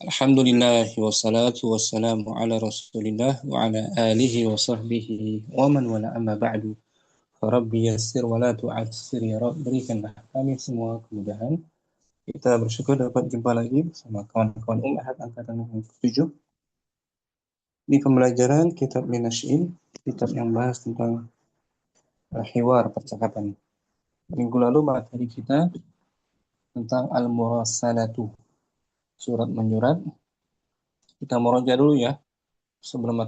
Alhamdulillah wassalatu wassalamu ala Rasulillah wa ala alihi wa sahbihi wa man wala amma ba'du. Rabbi yassir wa la tu'assir ya Rabb, berikanlah kami semua kemudahan. Kita bersyukur dapat jumpa lagi bersama kawan-kawan Ahad angkatan yang ke-7 di pembelajaran kitab Minasyin, kitab yang bahas tentang hiwar percakapan. Minggu lalu materi kita tentang al-murasalatu, surat menyurat. Kita murojaah dulu ya sebelum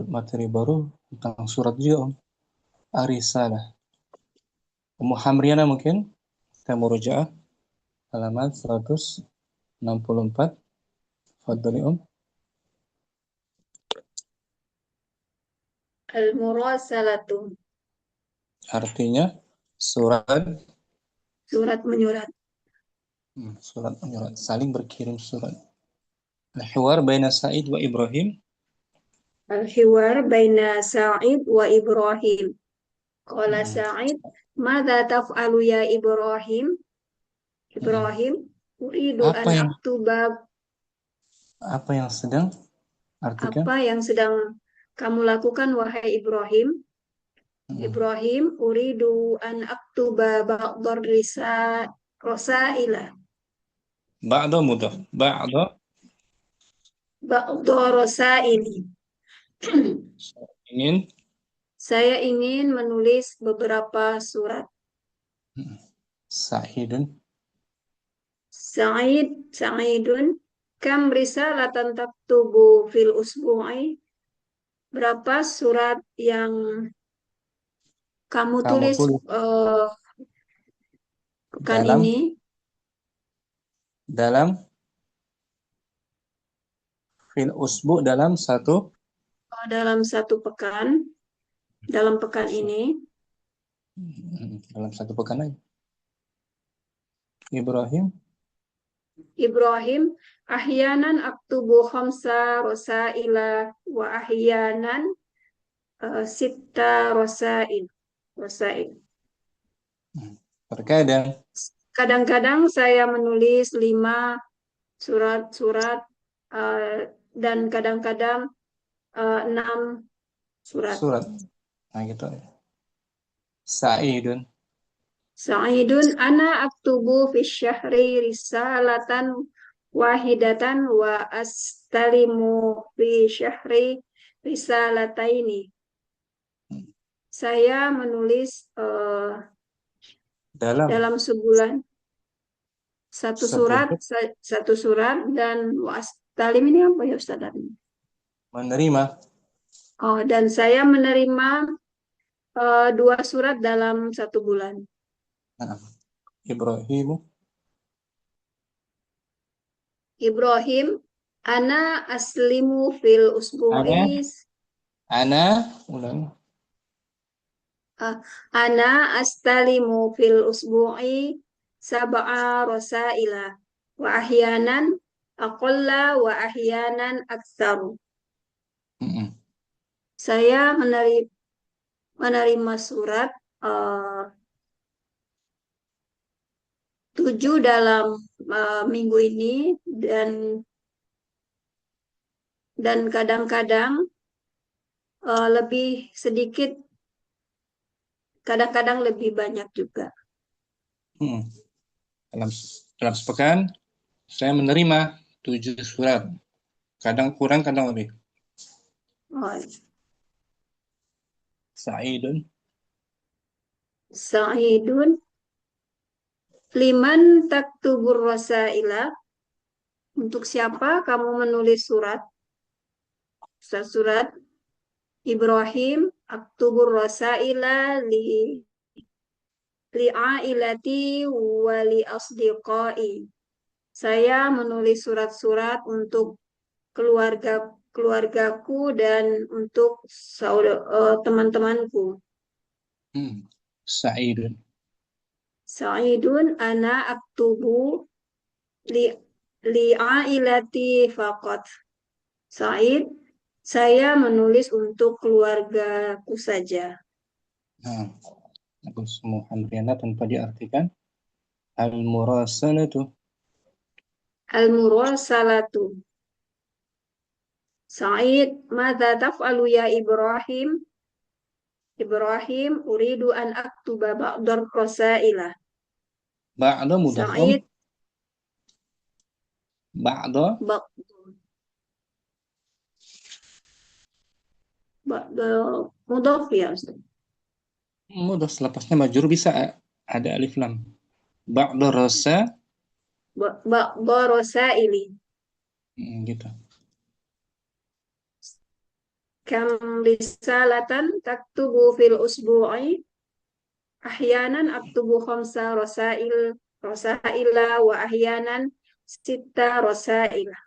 materi baru tentang surat juga, Arisalah. Ummu Hamriana mungkin kita murojaah halaman 164. Fadhali Al-murasalatu, artinya surat surat menyurat. Surat menyurat, saling berkirim surat. Al-hiwar baina Sa'id wa Ibrahim. Al-hiwar baina Sa'id wa Ibrahim. Qala Hmm. Sa'id, madza taf'alu ya Ibrahim? Ibrahim, uridu Apa an yang aktuba. apa yang sedang artikan? Apa yang sedang kamu lakukan, wahai Ibrahim? Hmm. Ibrahim, uridu an aktuba ba'dar rosaila. Ba'da mudhaf. Ba'da Ba'dar rosaili. ingin. Saya ingin menulis beberapa surat. Sa'idun. Sa'idun, kam risalatan taktubu fil usbu'i? Berapa surat yang kamu Kamu tulis tulis pekan dalam ini? dalam fil usbu, dalam satu Dalam satu pekan, dalam pekan ini. dalam satu pekan aja. Ibrahim. Ibrahim, ahyanan aktubu khamsa rosaila wa ahyanan sitta rosail. Terkadang Kadang-kadang saya menulis 5 surat-surat, dan kadang-kadang 6 surat. surat. Nah gitu. Sa'idun. Sa'idun, ana aktubu fi syahri risalatan wahidatan wa astalimu fi syahri risalataini. Saya menulis Dalam dalam sebulan satu surat, sebulan dan wa astalim ini apa ya Ustaz? menerima. Oh, dan saya menerima 2 surat dalam 1 bulan. Nah, Ibrahim. Ibrahim, ana aslimu fil Ana usbu'i. ana ulang. Ana astalimu fil usbu'i sab'a rosaila wa ahyanan aqalla wa ahyanan aktsaru. Saya menerima surat 7 dalam minggu ini, dan kadang-kadang lebih sedikit, kadang-kadang lebih banyak juga. Dalam dalam sepekan saya menerima 7 surat. Kadang kurang, kadang lebih. Oh, Sa'idun. Sa'idun, liman taktubur rasaila? Untuk siapa kamu menulis surat? Surat Ibrahim, aktubur rasaila li'ailati wa li asdiqai. Saya menulis surat-surat untuk keluargaku dan untuk teman-temanku. Sa'idun. Sa'idun, ana aktubu li'ailati faqat. Sa'id, saya menulis untuk keluargaku saja. Nah, aku semua Hamriana tanpa diartikan. Al-murasalatu. Al-murasalatu, Sa'id, madza taf'alu ya Ibrahim? Ibrahim, uridu an aktuba ba'dar rasaila. Ba'da mudhaf. Sa'id, Ba'da ba'da ba'da mudhaf ya Ustaz. mudhaf, lepasnya majrur bisa ada alif lam. Ba'da rasa Ba'da rasaili. gitu. Kam risalatan taktubu fil usbu'i? Ahyanan aktubu khamsa rasaila wa ahyanan sita rasaila.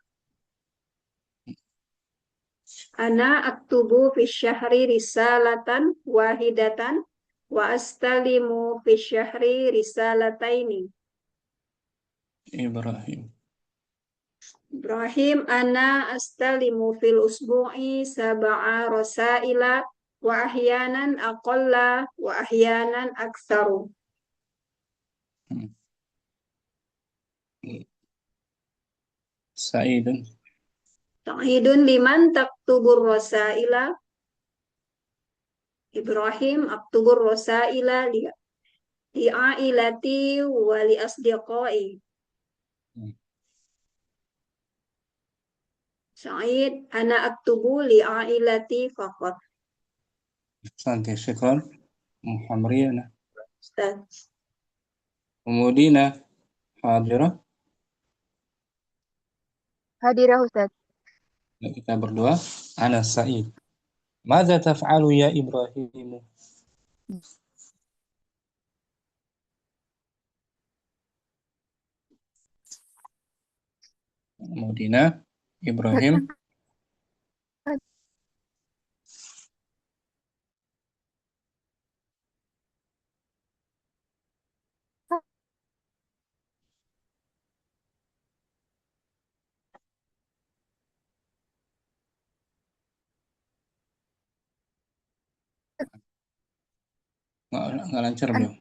Ana aktubu fi syahri risalatan wahidatan wa astalimu fi syahri risalataini. Ibrahim. Ibrahim, ana astalimu fil usbu'i sab'a rasaila wa ahyanan aqalla wa ahyanan aktsaru. Hmm. Sa'idun. Ta'idun liman taktubur rasaila? Ibrahim, aktubur rasaila li ailati wa li asdiqai. Hmm. Sa'id, ana aktubu li ailati faqat. Santi, syukran. Muhammadiyana. Ustaz. Umudina. Hadirah. Hadirah Ustaz. Kita berdoa. Ana Sa'id. Madza taf'alu ya Ibrahim? Umudina. Ibrahim. Nggak lancar beliau.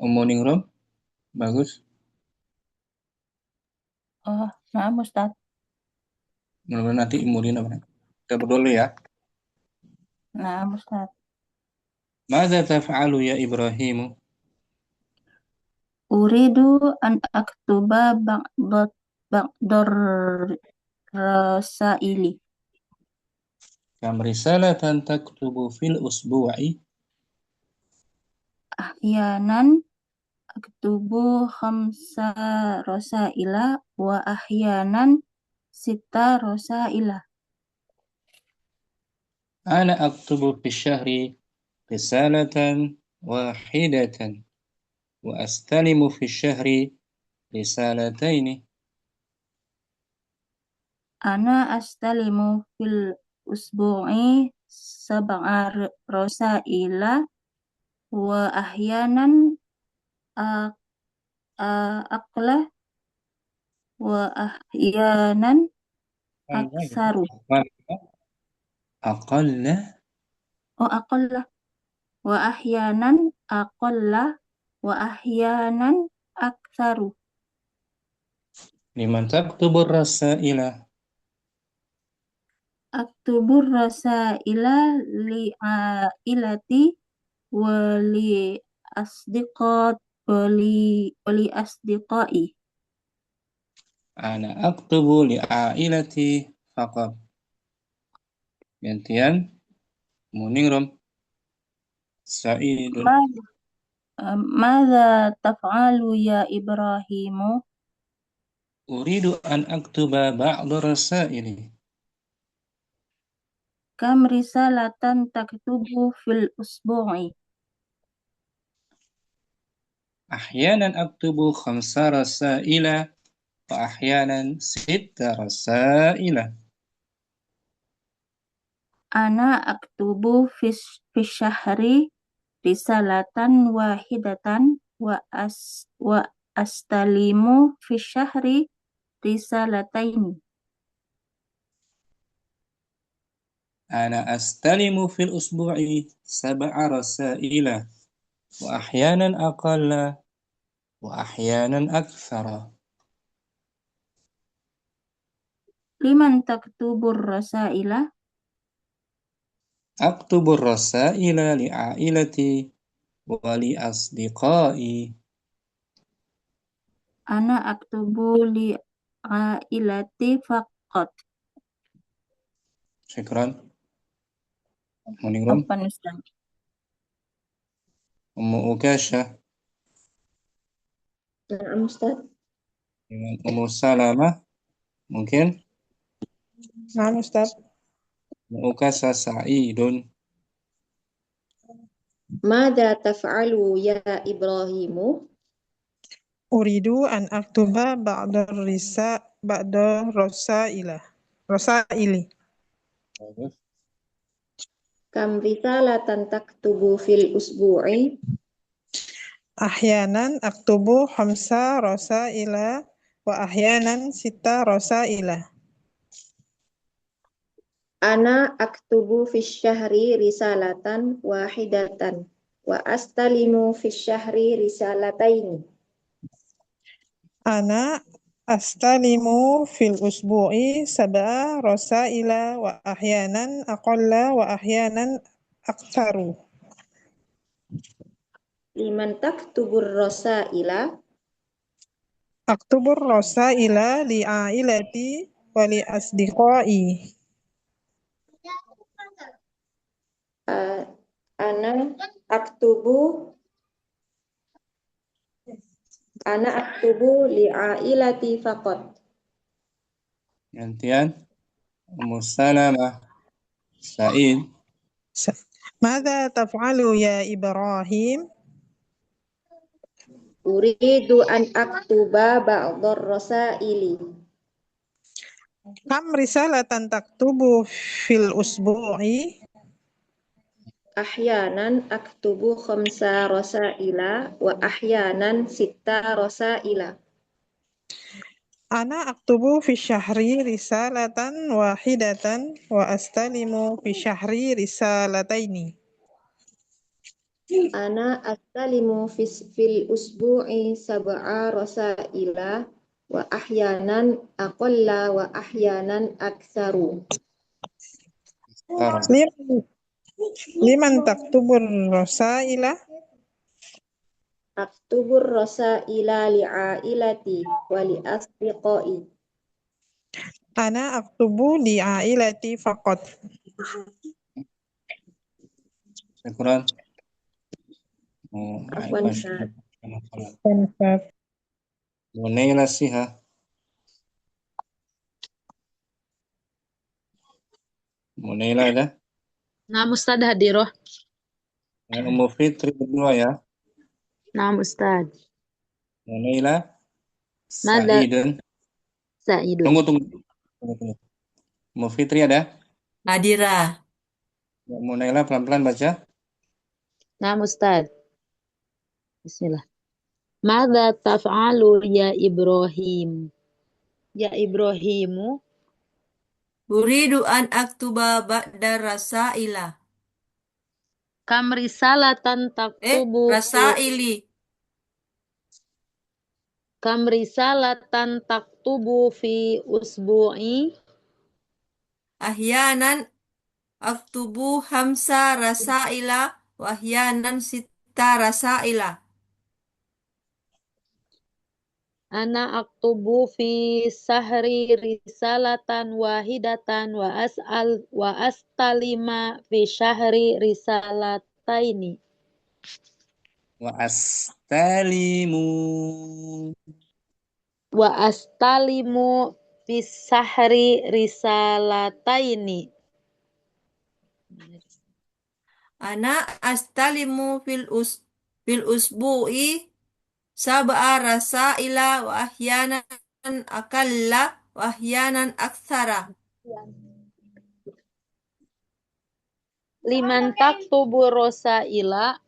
Ningrum. Bagus. Oh, maaf Ustaz. Mudah-mudahan nanti Umudina. Kita berdoa dulu ya. Nah, Ustaz. Madza taf'alu ya Ibrahim? Uridu an aktuba ba'dar rasaili. Kam risalatan taktubu fil usbu'i? Ahyanan aktubu khamsa rasaila wa ahyanan sita rasaila. Ana aktubu fi syahri risalatan wahidatan wa astalimu fi syahri risalataini. Ana astalimu fil usbu'i sab'a rasaila wa ahyanan aqla wa ahyanan aksaru. Aqalla. Oh, aqalla wa ahyanan aqalla wa ahyanan aksaru. Liman taktubur rasaila? Aktubur rasaila li ailati wa li asdiqat wa li asdiqai. Ana aktubu li ailati faqat. Gantian. Muningrum. Sa'idun. Madza taf'alu ya Ibrahimu? Uridu an aktuba ba'da rasaili. Kam risalatan taktubu fil usbu'i? Ahyanan aktubu khamsa rasaila wa ahyanan sita rasaila. Ana aktubu fi syahri risalatan wahidatan wa astalimu fi syahri risalataini. Ana astalimu fil usbu'i sab'a rasaila wa ahyanan aqalla wa ahyanan akthara. liman taktubur rasaila? Aktubur rasaila li'ailati wa li asdiqai. Ana aktubu li ailati faqat. Syukran. Muningrum. Apa Ustaz? Ummu Ukasha. Nah, Ustaz. Ummu Salamah. Mungkin. Nah, Ustaz. Ummu Ukasha Sa'idun. Mada taf'alu ya Ibrahimu? Uridu an aktuba ba'da rosaili. Kam risalatan taktubu fil usbu'i? Ahyanan aktubu khamsa rosaila wa ahyanan sita rosaila. Ana aktubu fis syahri risalatan wahidatan wa astalimu fis syahri risalataini. Ana astalimu fil usbu'i sab'a rosaila wa ahyanan aqalla wa ahyanan aktsaru. Liman taktubur rasaila? Aktubur rosaila li ailati wa li asdiqai. Ana aktubu li ailati faqat. Gantian. Ummu Salamah Sa'id. Mada taf'alu ya Ibrahim? Uridu an aktuba ba'dar rasaili. Kam risalatan taktubu fil usbu'i? Ahyanan aktubu khamsa rasaila wa ahyanan sita rasaila. Ana aktubu fi syahri risalatan wahidatan wa astalimu fi syahri risalataini. Ana astalimu fil usbu'i sab'a rasaila wa ahyanan aqalla wa ahyanan aktsaru. Liman taktubur rasaila? Aktubur rasaila li'ailati wa li asdiqai. Ana aktubu li ailati faqat. Syukran. Afwan Ustaz. Munaila Siha. Munaila ada? Nah, Ustaz hadiroh. Yang Ummu Fitri berdua ya. Nah, Ustaz. Munaila Mada Sa'idun. Sa'idun. Tunggu. Ummu Fitri ada? Nadira. Munaila pelan-pelan baca. Nah, Ustaz. Bismillah. Mada taf'alu ya Ibrahim? Ya Ibrahimu. Uridu an aktuba ba'da rasaila. Kam risalatan taktubu Rasaili. Kam risalatan taktubu fi usbu'i? Ahyanan aktubu hamsa rasaila wa ahyanan sita rasaila. Ana aktubu fi sahri risalatan wahidatan wa astalima fi syahri risalataini. Wa astalimu. Wa astalimu fi sahri risalataini. Ana astalimu fil usbu'i sab'a rasaila wa ahyanan akalla wa ahyanan aktsara. Liman taktubu rosaila?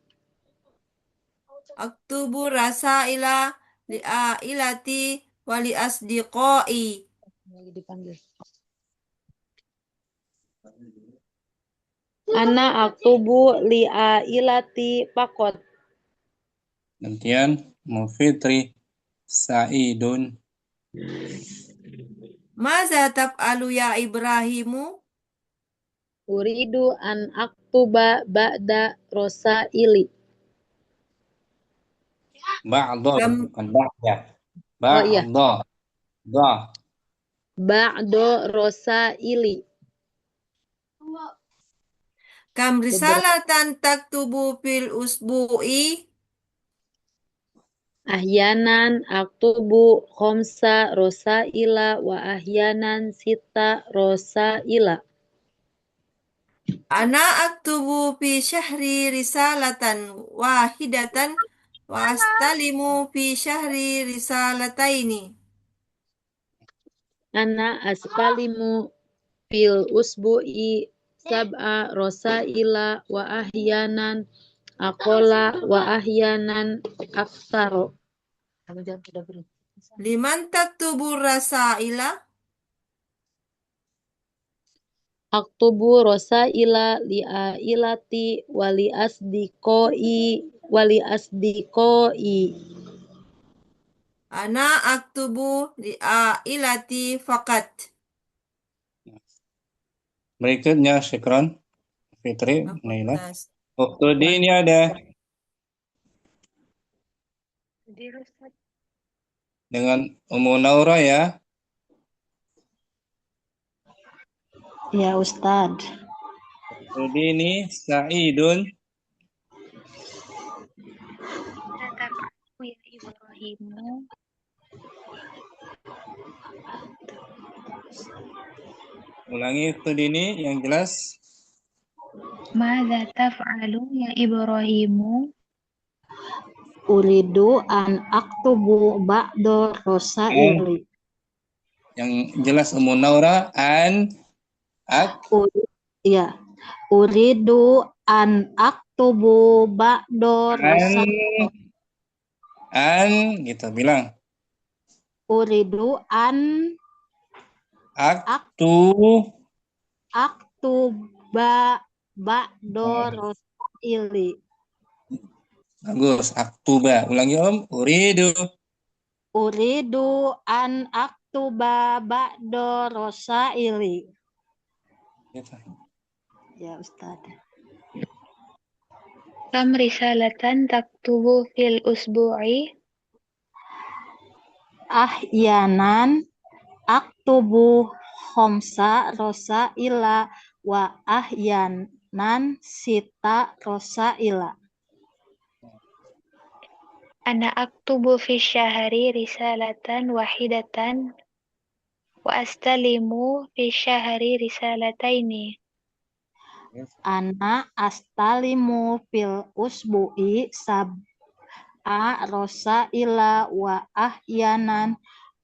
Aktubu rasaila li ailati wa li asdiqai. Lagi dipanggil. Ana aktubu li ailati faqat. Gantian Ummu Fitri Sa'idun. Maza taf'alu ya Ibrahimu? Uridu an aktuba ba'da rosaili. Ba'da Kam bukan ba'da. Oh iya, Ba'da. Da. ba'do rosaili. kam Beberapa risalatan taktubu fil usbu'i? ahyanan aktubu khomsa rosaila wa ahyanan sita rosaila. Ana aktubu fi syahri risalatan wahidatan wa astalimu fi syahri risalataini. Ana aspalimu fil usbu'i sab'a rosaila wa ahyanan akola wa ahyanan aksaro. Liman taktubu rasaila? Aktubu rosaila li'ailati wali asdiqoi. Ana aktubu li'ailati fakat. Berikutnya Syukran Fitri Naila. Ukhtudi ini ada dengan Ummu Naura ya. Ya Ustadz. Ukhtudi ini Sa'idun. Ya Ibrahimu. Ulangi ukhtudi ini yang jelas. Madza taf'alu ya Ibrahimu? Uridu an aktubu ba'da rosaili. Yang jelas Ummu Naura Ya. Uridu an aktubu ba'da rosaili. gitu bilang. Uridu an aktuba ba'da rosaili. Bagus, aktuba. Ulangi Om. Uridu an aktuba ba'da rosaili. Ya Ustaz. Kam risalatan taktubu fil usbu'i? Ahyanan aktubu khomsa rosaila wa ahyanan sita rosaila. Ana aktubu fi syahri risalatan wahidatan wa astalimu fi syahri risalataini. Ana astalimu fil usbu'i sab'a rosaila wa ahyanan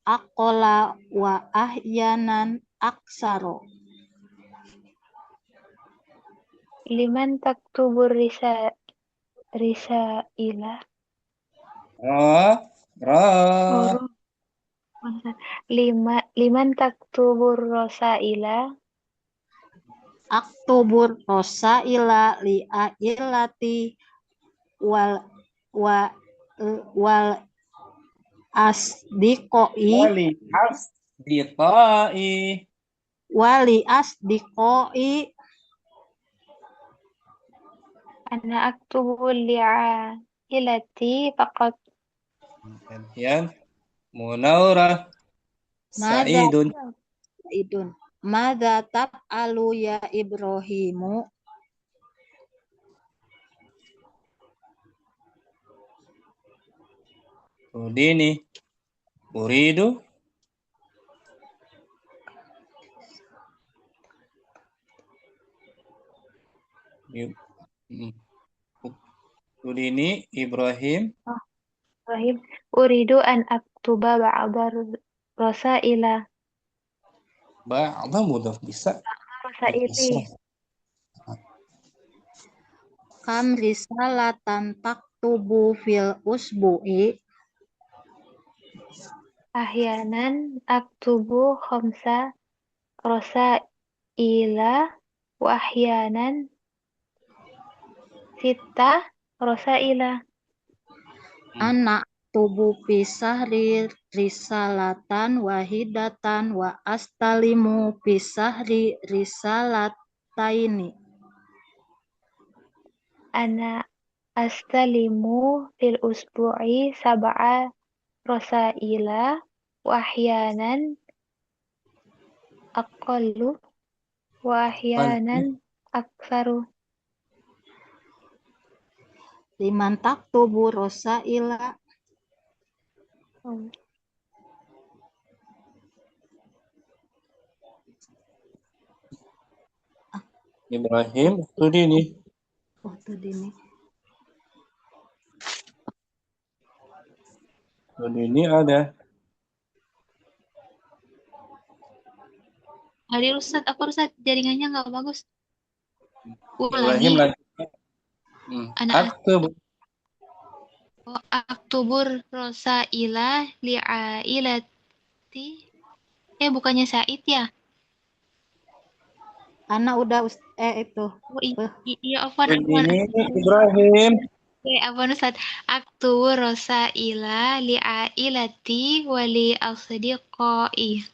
akola wa ahyanan aksaro. Liman taktubu risaila? Liman taktubur rosaila? Aktubur rosaila li'ailati wal asdiqoi wali asdiqoi. Ana aktubu li'ailati faqat. Kemudian Munaura Sa'idun. Madza taf'alu ya Ibrahimu? Udini Uridu. Udini Ibrahim. Uridu an aktuba ba'da rosaila. Ba'da mudhaf bisa. Rosaili. Kam risalatan taktubu fil usbu'i? Ahyanan aktubu khamsa rosaila wa ahyanan sita rosaila. Ana aktubu fi sahri risalatan wahidatan wa astalimu fi sahri risalataini. Ana astalimu fil usbu'i sab'a rosaila wa ahyanan aqallu wa ahyanan aksaru. Liman taktubu rosaila Ibrahim, itu ini. oh tadi nih. Ini ada. Hadir Ustaz, apa Ustaz? Jaringannya nggak bagus. Ibrahim Ulangi. lagi. Anak Aktub. aktubur rosaila li'ailati. Bukannya Said ya? Anak udah itu. Oh iya, afwan. Ini Ibrahim. Afwan Ustaz. Aktubur rosaila li'ailati wali asdiqai.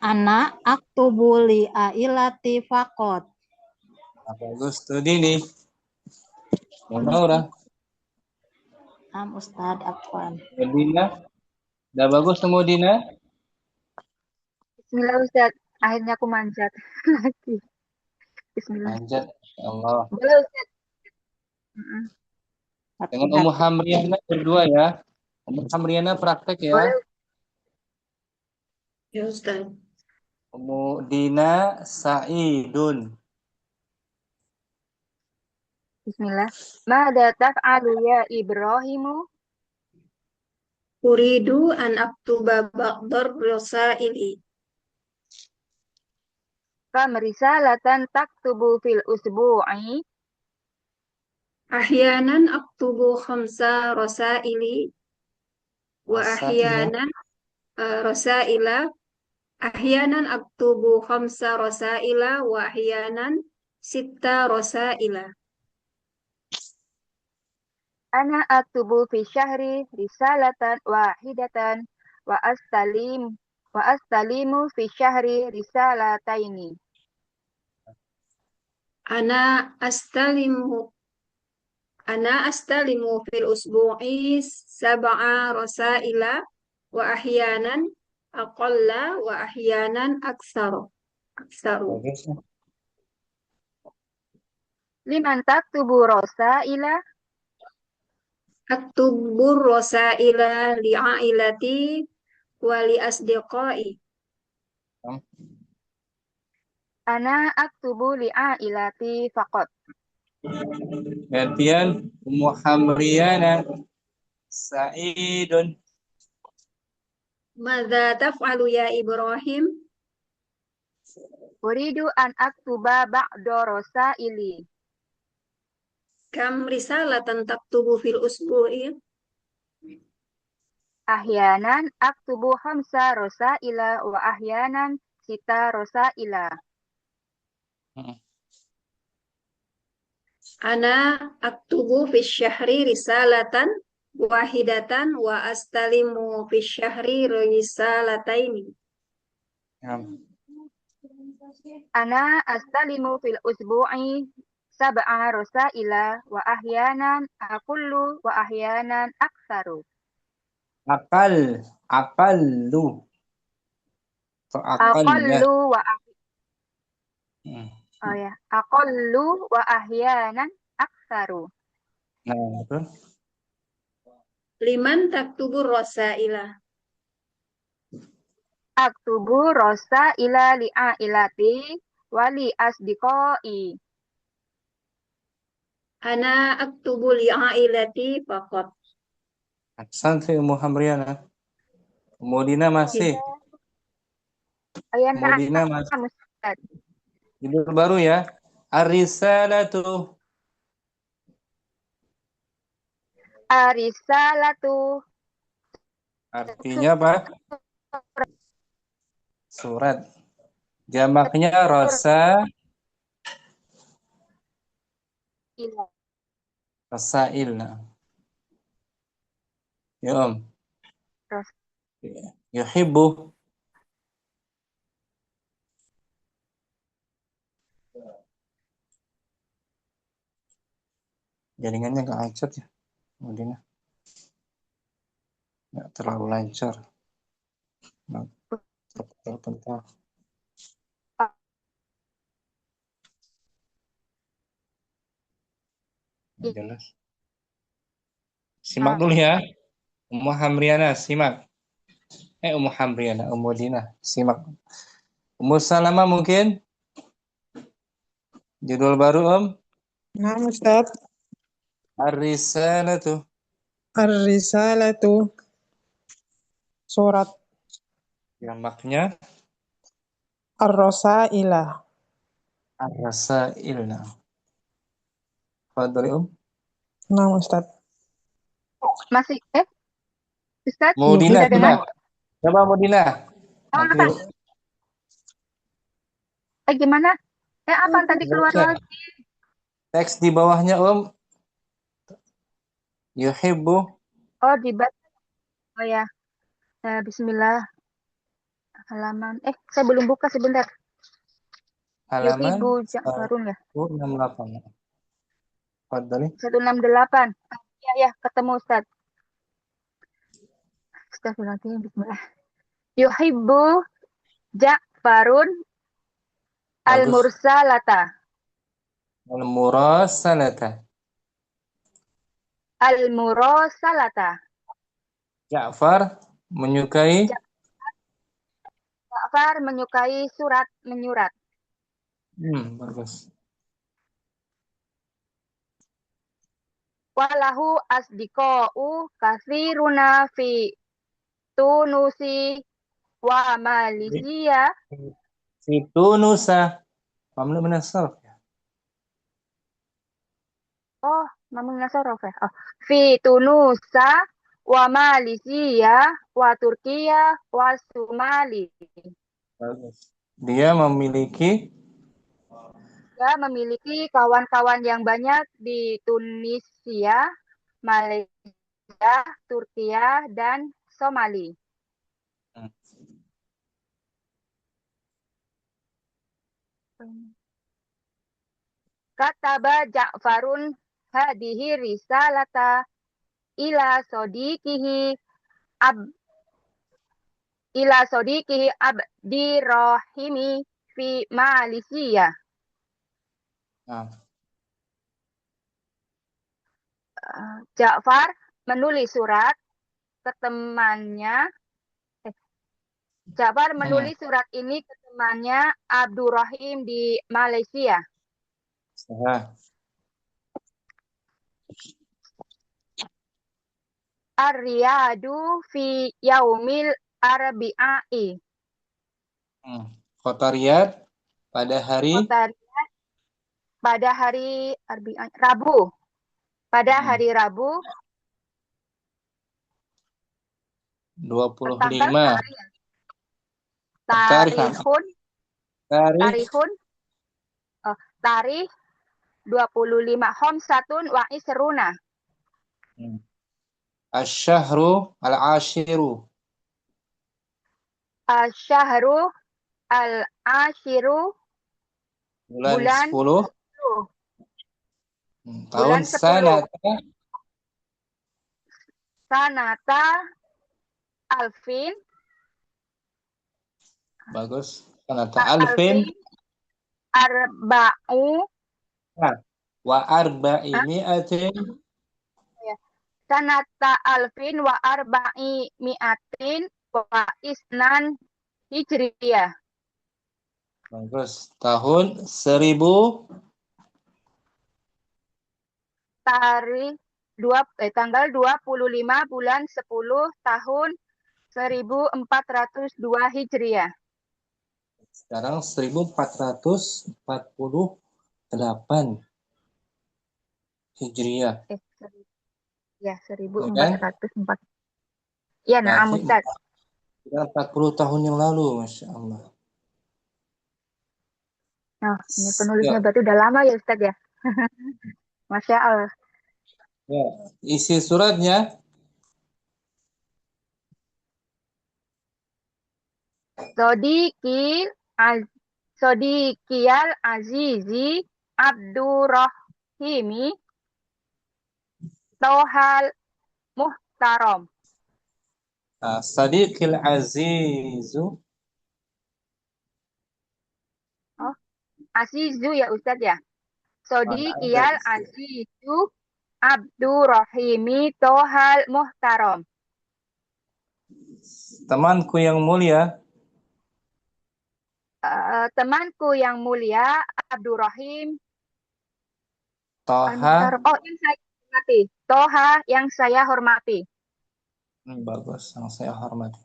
Anak aktubu li ailati faqat. Bagus tuh Dini. Orang. Ustad afwan. Dina. Udah bagus semua Dina? Bismillah Ustaz, akhirnya aku manjat lagi. Bismillah. Manjat. Allah. Boleh Ustaz. Dengan Ummu Hamriana berdua ya. Ummu Hamriana praktek ya. Boleh. Ya Ustaz. Ummu Dina Saidun. Bismillah. Mada taf'alu ya Ibrahimu? Uridu an aktuba ba'dar rosaili. Kam risalatan taktubu fil usbu'i? Ahyanan aktubu khamsa rosaili. Wa ahyanan rosaila. Ahyanan aktubu khamsa rosaila. Wa ahyanan sitta rosaila. Ana aktubu fi syahri risalatan wahidatan wa astalimu fi syahri risalataini. Ana astalimu fil usbu'i sab'a rosaila wa ahyanan aqalla wa ahyanan aksaru. Liman taktubu rosaila? Aktubur rosaila li'ailati wa li asdiqai. Ana aktubu li'ailati faqat. Gantian Ummu Hamriana Saidun. Madza taf'alu ya Ibrahim? Uridu an aktuba ba'da rosaili. Kam risalatan taktubu fil usbu'i? Ahyanan aktubu khamsa rosaila wa ahyanan sita rosaila. Ana aktubu fi syahri risalatan wahidatan wa astalimu fi syahri risalataini. Ana astalimu fil usbu'i sab'a rosaila wa ahyanan akullu wa ahyanan aksaru. Akallu. Aqallu wa aqallu wa ahyanan aksaru. Nah, itu. Liman taktubu rosaila? Aktubu rosaila li'ailati wali asdiqai. Ana aktubu li'ailati faqat. Santri Ummu Hamriana. Ummu Dina masih. Ummu Dina masih. Judul baru ya. Ar-risalatu. Arisalatu. Artinya apa? Surat. Jamaknya Rasail. Ya Om. Ros. Yuhibbu. Jaringannya nggak lancar ya. Kemudian nggak terlalu lancar. Nggak terpental. Nggak jelas. Simak dulu ya. Ummu Hamriana, simak. Ummu Hamriana, Ummu Dina, simak. Ummu Salama mungkin? Judul baru Om? Nah, Ustaz. Ar-Risalatu. Ar-Risalatu. Surat Jamaknya Ar-Rasailah. Ar-Rasail. Fadhali Om. Nah, Ustaz. Masih, Ustaz, Mudina, bisa dengar? simak. Coba Mudina. Oh, Nanti gimana? Apa tadi keluar lagi? teks di bawahnya Om. Yuhibbu. Oh, dibaca. Oh ya. Bismillah. Halaman. Saya belum buka sebentar. Halaman Yuhibbu Ja'farun ya. 168. Fadhali. 168. Ya, ketemu Ustaz. Astagfirullahaladzim, bismillah. Yuhibbu Ja'farun Bagus. al-mursalata. Al-Murasalata. Al-murasalata. Ja'far menyukai Ja'far menyukai surat menyurat. Bagus. Walahu asdiqa'u katsiruna fi Tunusi wa Malaysia. Itu Nusa. Mamlu min as-sarf. Oh, Mamang Nasarov ya. Oh, fi Tunusa wa Malaysia wa Turkiya wa Somali. Bagus. Dia memiliki kawan-kawan yang banyak di Tunisia, Malaysia, Turkiya, dan Somali. Kataba Ja'farun hadihi risalata ila sodiqihi Abdi Rohimi fi Malaysia. Ja'far menulis surat ke temannya. Ja'far menulis surat ini ke temannya Abdurrahim di Malaysia. Ar-Riyadu fi Yaumil Arbi'i. Kota Riyadh pada hari Rabu. Pada hari Rabu 25. Tarikh 25 Khamsatun wa Isruna. Asyahru al-ashiru. Asyahru al-ashiru. Bulan 10. Bulan Tahun 10. Sanata alfin. Bagus. Sanata alfin. Arba'u. Wa arba'i mi'atin. Sanata alfin wa arba'i mi'atin wa isnan hijriyah. Bagus. Tahun 1000. Tanggal 25 bulan 10 tahun 1402 Hijriah. Sekarang 1448 Hijriah. Ya, 1404. Ya, nah, Ustaz. 40 tahun yang lalu, Masya Allah. Nah, ini penulisnya berarti udah lama ya, Ustaz ya? Masya Allah. Ya, isi suratnya Sodikil az Sodikiyal Azizi Abdurrahimi Tohal Muhtaram. Sadiqil azizu. Oh, Azizu ya Ustadz ya. Sodikiyal Azizu Abdurrahimi Tohal Muhtaram. Temanku yang mulia. Temanku yang mulia Abdurrahim Toha. Al-Muhtaram. Oh, yang saya hormati. Toha yang saya hormati. Bagus, yang saya hormati.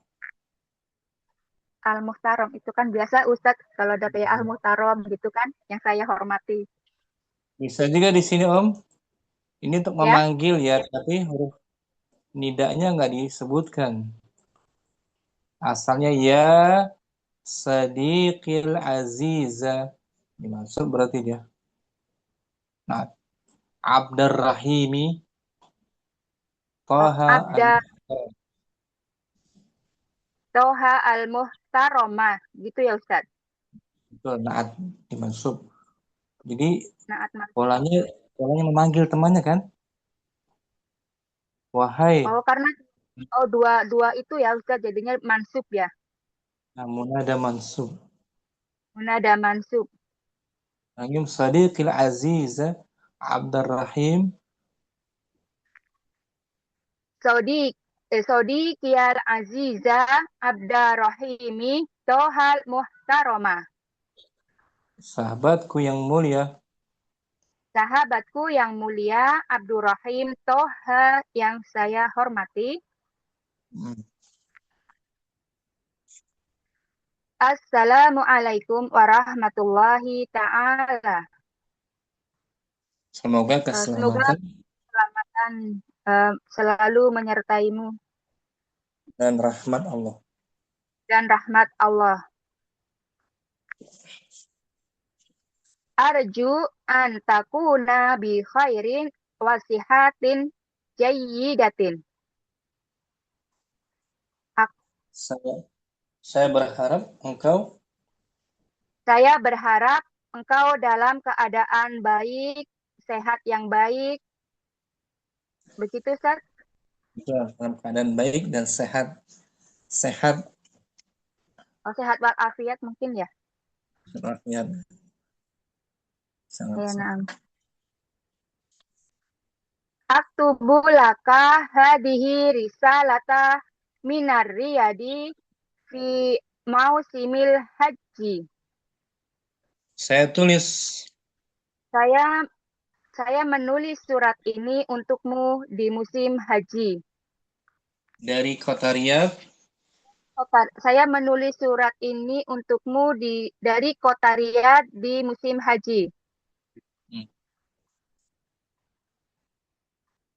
Al-Muhtaram itu kan biasa Ustadz kalau ada kayak Al-Muhtaram gitu kan yang saya hormati. Bisa juga di sini Om. Ini untuk Ya. memanggil ya, tapi huruf nidanya nggak disebutkan. Asalnya ya Sadiqil Aziza. Dimaksud berarti dia. Nah, Abdurrahimi Toha Toha Al-Muhtarama gitu ya Ustadz. Betul, naat dimaksud. Jadi Naat polanya memanggil temannya kan? Wahai. Oh, karena dua itu ya Ustadz jadinya mansub ya. Namun ada mansub. Munada mansub. Angin Sadiqil Aziza Abdurrahim Sodikiyal Aziza Abdurrahimi Tohal Muhtarama. Sahabatku yang mulia. Sahabatku yang mulia Abdurrahim Toha yang saya hormati. Assalamualaikum warahmatullahi ta'ala. Semoga keselamatan selalu menyertaimu dan rahmat Allah. Arju an takuna bi khairin wasihatin jayyidatin. Saya berharap engkau dalam keadaan baik, sehat yang baik. Begitu, Ustaz? dalam keadaan baik dan sehat. Sehat. Oh, sehat walafiat mungkin ya? Walafiat. Sangat sehat. Aktubu laka hadihi risalata minar riyadi fi mausimil haji. Saya tulis. Saya menulis surat ini untukmu di musim haji. Dari kota Riyadh. Saya menulis surat ini untukmu dari kota Riyadh di musim haji.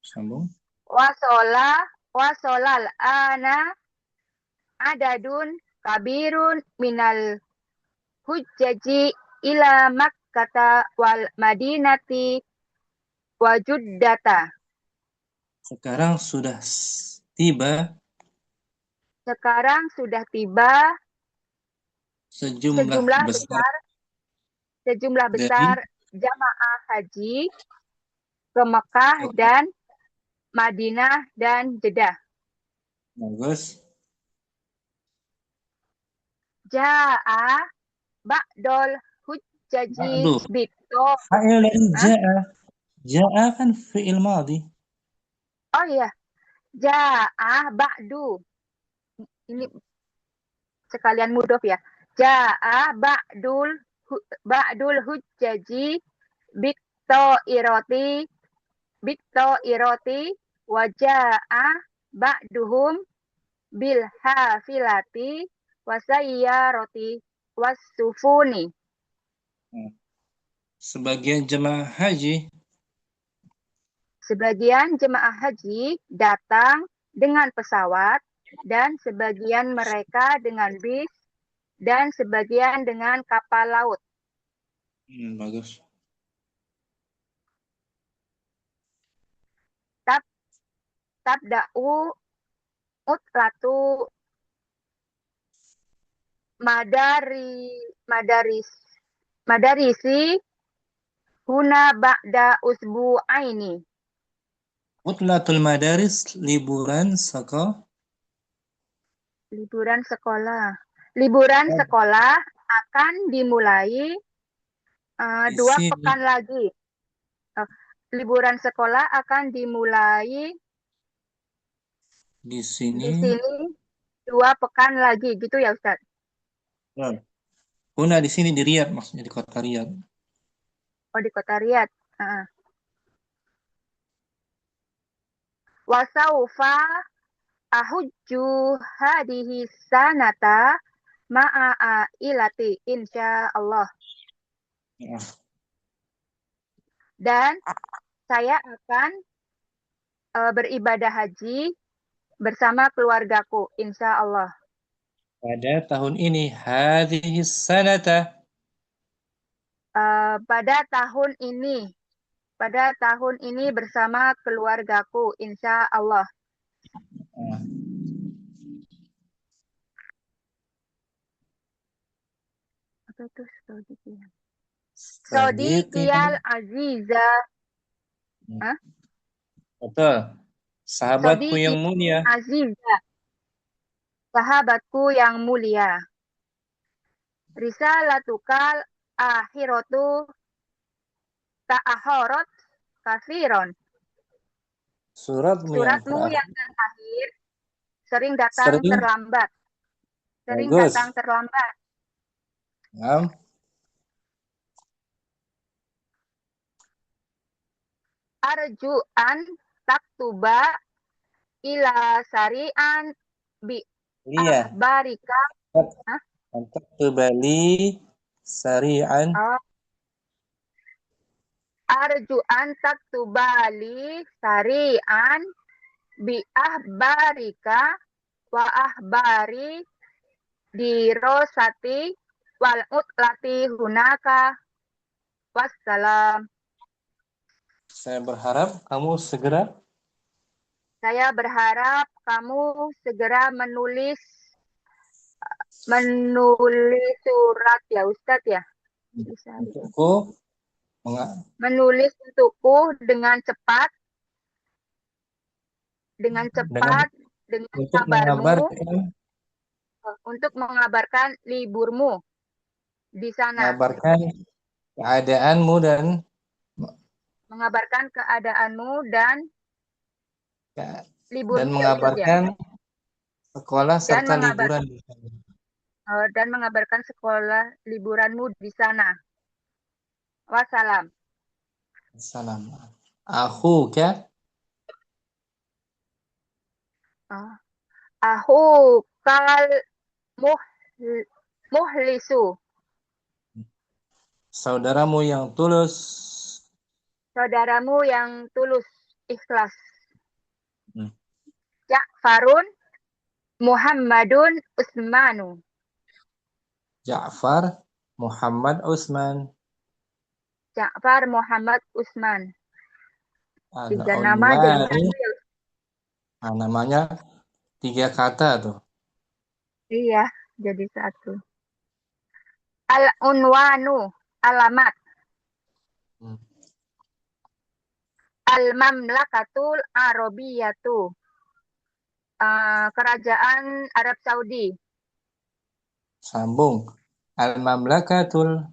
Sambung. Wasolal ana adadun kabirun minal hujjaji ila Makkata wal Madinati wajuddata. Sekarang sudah tiba sejumlah besar jamaah haji ke Mekah dan Madinah dan Jeddah. Bagus. Ja'a ba'dol hujjaji bito. Fa'il dari ja'a. Ja'a kan fi'il madhi. Oh iya. Ja'a ba'du. Ini sekalian mudhof ya. Ja'a ba'dul hujjaji bito iroti waja'a ba'duhum bil hafilati wasayyaroti wasufuni. Sebagian jemaah haji datang dengan pesawat dan sebagian mereka dengan bis dan sebagian dengan kapal laut. Bagus. Tabda'u utlatu madarisi huna ba'da usbu'aini. Utlatul madaris, liburan sekolah. Liburan sekolah akan dimulai 2 Di sini, pekan lagi. Liburan sekolah akan dimulai di di sini. sini 2 pekan lagi, gitu ya Ustaz? Ya. Huna di sini di Riyadh, maksudnya di kota Riyadh. Oh, di kota Riyadh. Wasaufa ahujju hadihi sanata ma'a ilati insya Allah. Ya. Dan saya akan beribadah haji bersama keluargaku, insya Allah. Pada tahun ini, hadhihi sanata. Pada tahun ini bersama keluargaku, insya Allah. Ya. Apa itu Sodiqiyal Sadiqiyal Aziza? Betul. Sahabatku yang Sodiqiyal mulia. Aziza, sahabatku yang mulia. Risalatukal akhiratu ta'ahorat kafiron. Suratmu yang terakhir sering datang Sering? terlambat. Bagus. Ya. Arju an taktuba ila sari'an bi Iya. barika. Untuk kembali sari'an. Arju an taktubali sari'an bi ahbarika wa ahbari dirosati wal utlati hunaka. Wassalam. Saya berharap kamu segera menulis surat ya Ustadz ya. untukku Menulis untukku dengan cepat dengan untuk kabarmu untuk mengabarkan liburmu di sana. Mengabarkan keadaanmu dan liburmu, dan mengabarkan sekolah serta liburan di sana. Dan mengabarkan sekolah liburanmu di sana. Wassalam. Salam. Akhuka. Akhukal muhlisu. Saudaramu yang tulus. Ikhlas. Ja'farun Muhammadun Utsmanu. Ja'far Muhammad Utsman. Tiga nama jadi satu. Namanya 3 kata tuh. Iya, jadi satu. Al-unwanu, alamat. Al-mamlakatul arabiyatu, kerajaan Arab Saudi. Sambung. Al-mamlakatul.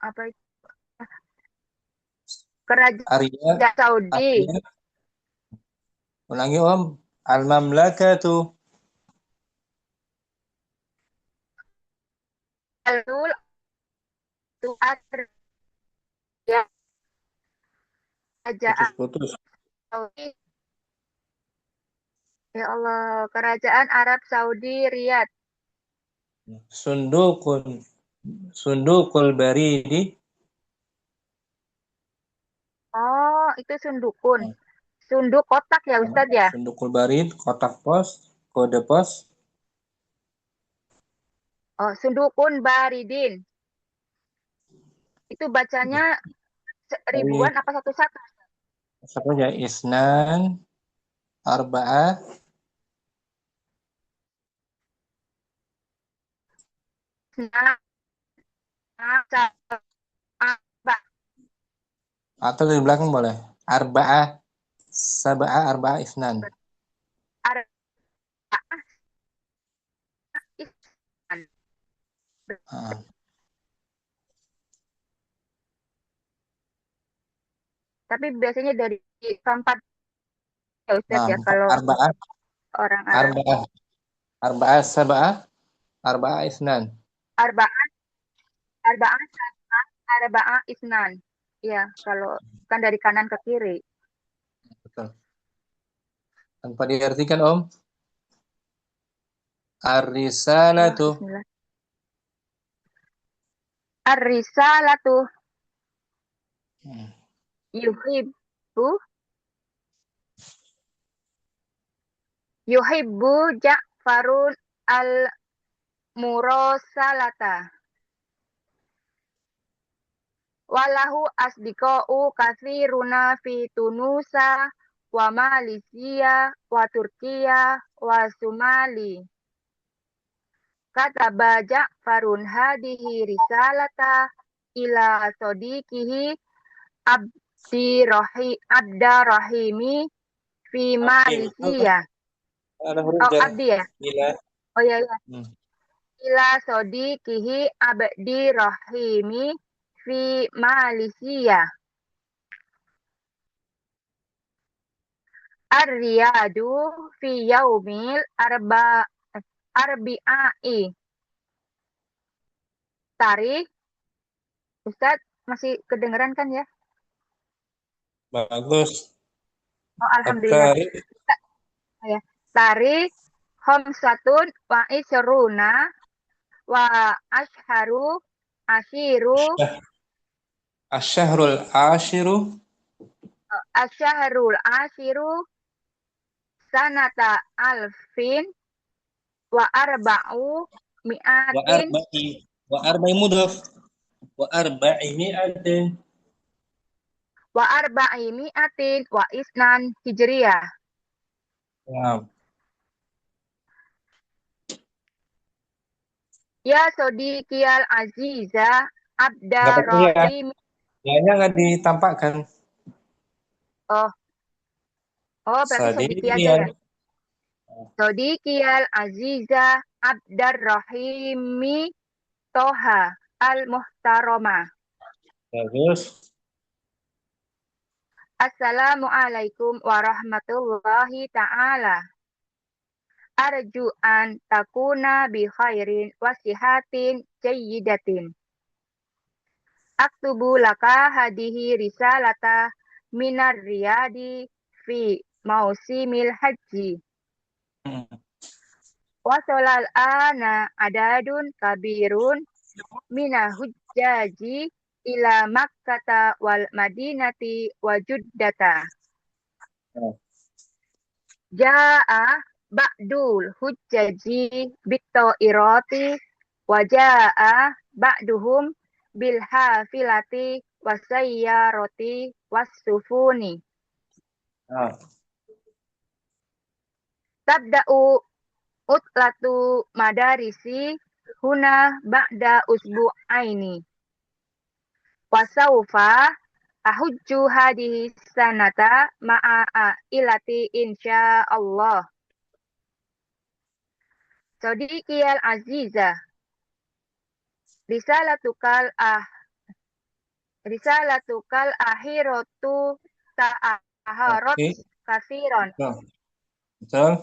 Apa itu? Kerajaan Saudi. Ulangi Om. Al-mamlakatu. Putus. Ya Allah, kerajaan Arab Saudi Riyadh. Sundukul baridi. Oh, itu sundukun. Sunduk kotak ya Ustadz ya? Sundukul barid, kotak pos, kode pos. Oh, sundukun baridin. Itu bacanya ribuan apa satu-satu? Satu aja. Isnan, arba'ah, Nah, atau dari belakang boleh. Arba'ah, sab'ah, arba'ah, isnan. Ah. Tapi biasanya dari keempat ya Ustaz Nah, ya kalau arba'ah, orang Arab. arba'ah, arba'ah, sab'ah, arba'ah, isnan. Arba'ah, arba'ah, arba'ah, isnan. Ya, kalau kan dari kanan ke kiri. Betul. Tanpa diartikan, Om. Ar-risalatu. Bismillah. Ar-risalatu yuhibbu Ja'farun al-murasalata. Walahu asdiqa'u katsiruna fi Tunusa wa Malaysia wa Turkiya wa Somali. Kataba Ja'farun hadihi risalata ila sodiqihi Abdarrahimi fi Malaysia. Ada huruf Oh, jar. Abdi ya? Ila. Oh iya, iya. Ila sodiqihi Abdirrahimi fi Malaysia. Ar-riyadu fi yaumil arbi'ai. Tarikh. Ustaz, masih kedengeran kan ya? Bagus. Oh, alhamdulillah. Ya. Tarikh khamsatun wa isruna wa asharu ashiru Asyahrul ashiru. asyahrul ashiru sanata alfin wa arba'u mi'atin Wa arba'i mudhaf. Wa arba'i mi'atin. wa arba'i mi'atin wa isnan hijriyah. Wow. Ya sodiqiyal aziza Abdarrahim. Ya-nya nggak ditampakkan. Oh, berarti sodiki aja ya. Sodiqiyal aziza Abdarrahimi Toha al-Muhtarama. Bagus. Assalamualaikum warahmatullahi ta'ala. Arju an takuna bi khairin wasihatin jayyidatin. Aktubu laka hadihi risalata minar riyadi fi mausimil haji. Wasolal ana adadun kabirun mina hujjaji ila Makkata wal Madinati wa Juddata. Ja'a ba'dul hujjaji bitto iroti wa ja'a ba'duhum bil hafilati wasayyaroti wasufuni. Tabda'u utlatu madarisi huna ba'da usbu'aini. Wasaufa ahujju hadihi sanata ma'a ilati insyaallah. Sodiqiyal aziza. Risalatukal akhiratu ta'aharot kasiron. Betul.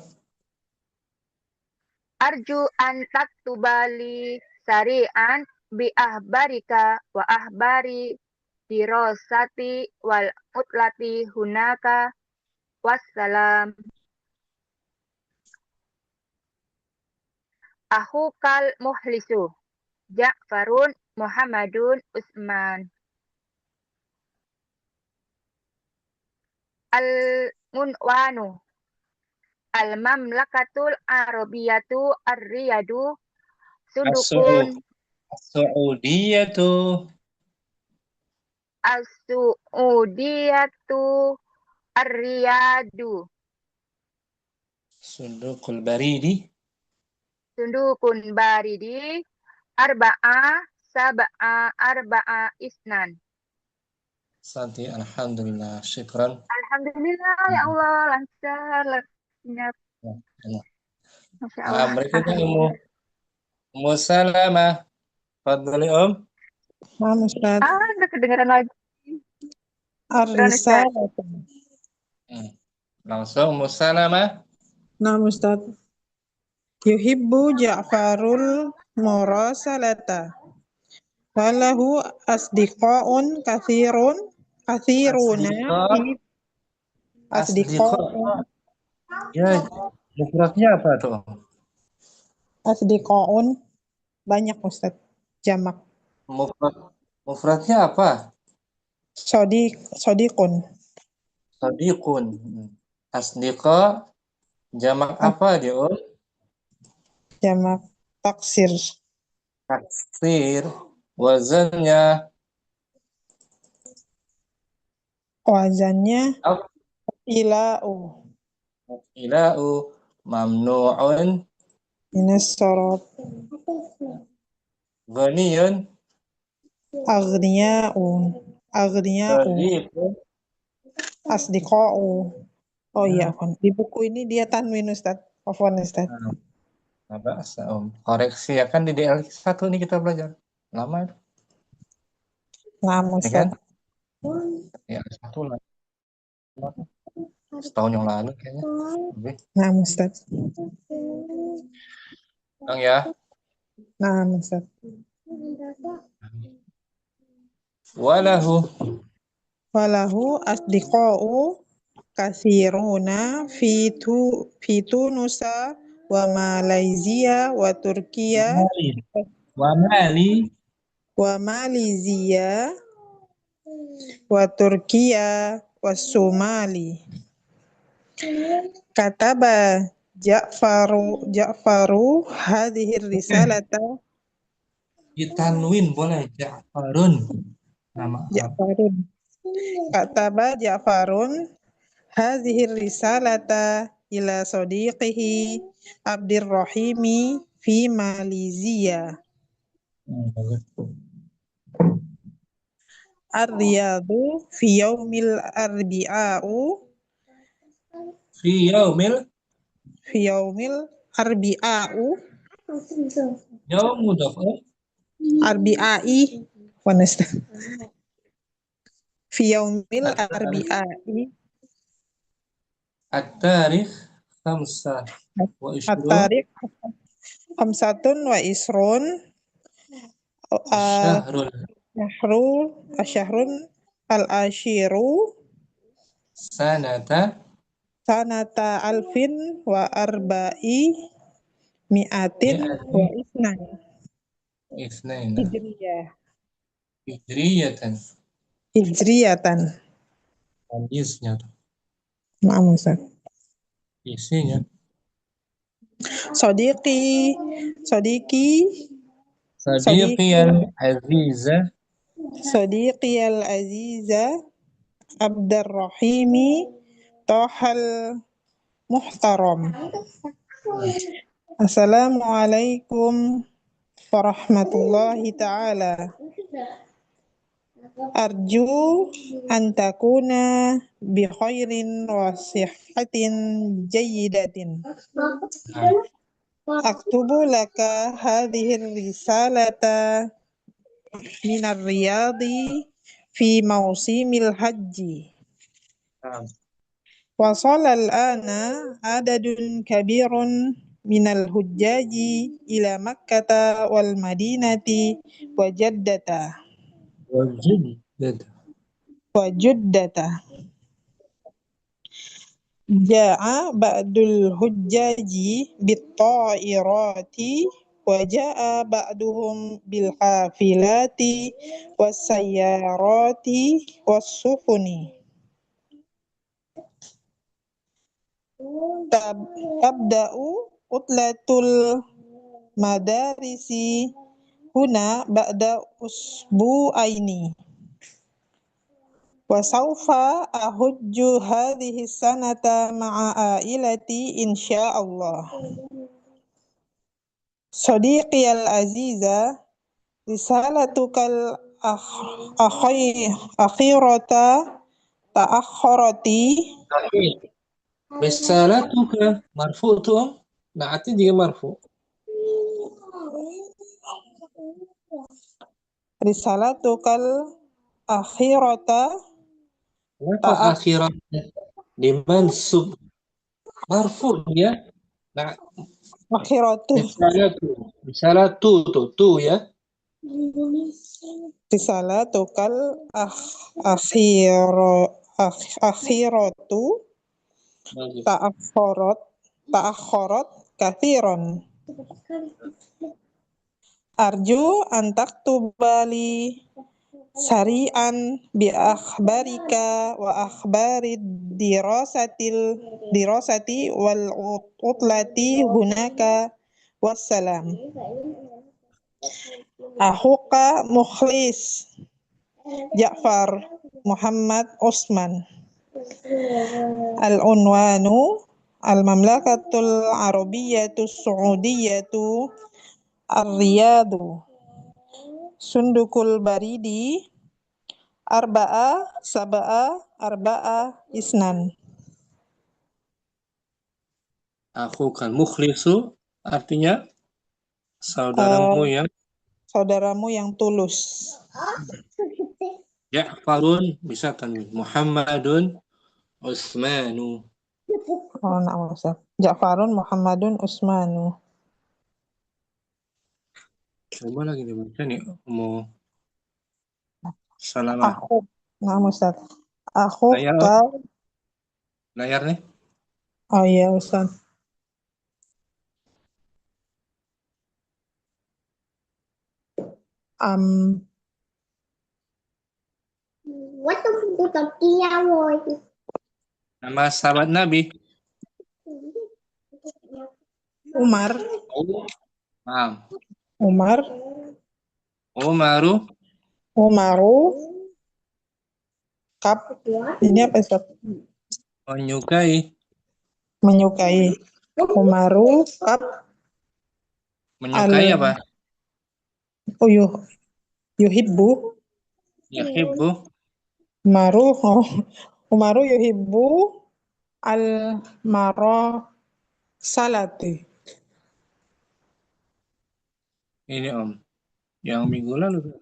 Arju an taktubali sari'an bi ahbarika wa ahbari dirosati wal utlati hunaka. Wassalam. Ahukal muhlisu Ja'farun Muhammadun Usman. Al-Munwanu Al-Mamlakatul Arabiyatu Ar-Riyadu Sudukun. As-Su'udiyatu. As-Su'udiyatu. Ar-Riyadu. Sundukul baridi. Sundukun baridi. Arba'a. Sab'a. Arba'a. Isnan. Santi, alhamdulillah, syukran. Alhamdulillah ya Allah lancar. Masya Allah. Berikutnya Ummu Salamah. Fadhali Naam Ustaz. Udah kedengaran lagi. Ar-risalatu. Langsung Ummu Salamah. Naam Ustaz. Yuhibbu Ja'farul murasalata. Walahu asdiqaun kathiruna asdiqaun Ya, mufradnya apa tuh? asdiqaun banyak Ustaz, jamak. Mufradnya apa? Sodiqun. Sadiqun. Asdiqa jamak apa dia? Jamak taksir. Taksir. Wazannya ila'u ila'u mamnu'un minas sorot ghaniyun aghniya'u sadiqun. asdiqa'u. Oh iya, di buku ini dia tanwin Ustaz. Afwan Ustaz. Koreksi ya kan di DL1 nih kita belajar. Lama itu. Naam Ya kan? Ustaz. Ya, satu lah. Setahun yang lalu kayaknya. Lebih. Naam Ustaz. Ya. Naam Ustaz. Walahu asdiqa'u kathiruna fi Tunusa wa Malaysia wa Turkiya Wa Malaysia wa Turkiya wa Somali. Kataba Ja'faru hadhihi risalata. Ditanwin boleh Ja'farun. Nama Ja'farun. Kataba Ja'farun hadhihi risalata ila sadiqihi Abdirrahimi fi Malaysia. Ar-Riyadu fi yaumil arbi'a'u Fi yaumil arbi'a'u yaum mudhaf arbi'a'i wanasta fi yaumil arbi'a'i at-tarikh khamsah wa ishrun at-tarikh khamsatun wa isrun syahrun al-ashiru sanata alfin wa arba'i mi'atin wa isnan hijriyatan. Hadisnya Maaf Ustaz. isinya Sadiqi al-aziza Abdurrahimi Tohal Muhtaram. Assalamualaikum warahmatullahi ta'ala. Arju an takuna bi khairin wa sihhatin jayyidatin. Aktubu laka hadhihi risalata min ar-riyadi fi mausimil haji. Wasala al-ana adadun kabirun minal hujjaji ila Makkata wal Madinati wa Jaddata. Ja'a ba'dul hujjaji bit-ta'irati wa ja'a ba'duhum bil hafilati was sayyarati was sufuni. Tabda'u utlatul madarisi huna ba'da usbu'aini. Wa sawfa ahujju hadhihi sanata ma'a ailati insyaallah. Sadiqi al-aziza, risalatukal akhirata ta'akhirati. Risalatuka marfu tu om. Naati juga marfu. Risalatukal akhirata Kenapa akhirat dimansub marfu dia? Nah, akhiratu. risalatu tu ya. Risalatukal akhiratu ta'akhorat kathiron. Arju antaktubali sari'an bi akhbarika wa akhbari dirasati wal utlati hunaka wassalam. Akhuka Mukhlis Ja'far Muhammad Osman. Al-unwanu Al-Mamlakatul Arabiyyatu Saudiyatu Ar-Riyadu. Sundukul Baridi Arba'a Saba'a Arba'a Isnan. Akhukan mukhlisu artinya saudaramu yang tulus. Ja'farun bisa tanwin. Muhammadun Utsmanu. Oh, na'am Ustaz. Ja'farun Muhammadun Utsmanu. Coba lagi dibaca nih, mau salamah. Na'am Ustaz. Akhuka. Layar nih. Oh iya Ustaz. Nama sahabat Nabi Umar. Umaru. Kap. Ini apa Ustaz? Menyukai. Umaru kap. Menyukai apa? Yuhibbu. Umaru yuhibbu al-marasalati. Ini Om, yang minggu lalu.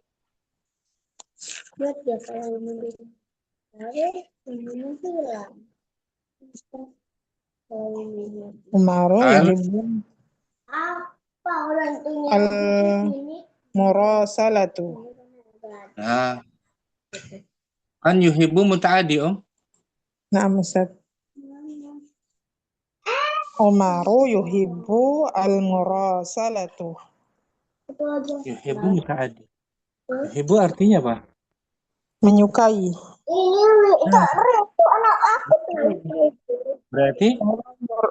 Umaru yuhibbu al-marasalatu. Nah, kan yuhibbu muta'addi Om. Na'am Ustaz. Umaru yuhibbu al-murasalatu. Yuhibbu muta'addi. Yuhibbu artinya apa? Menyukai. Berarti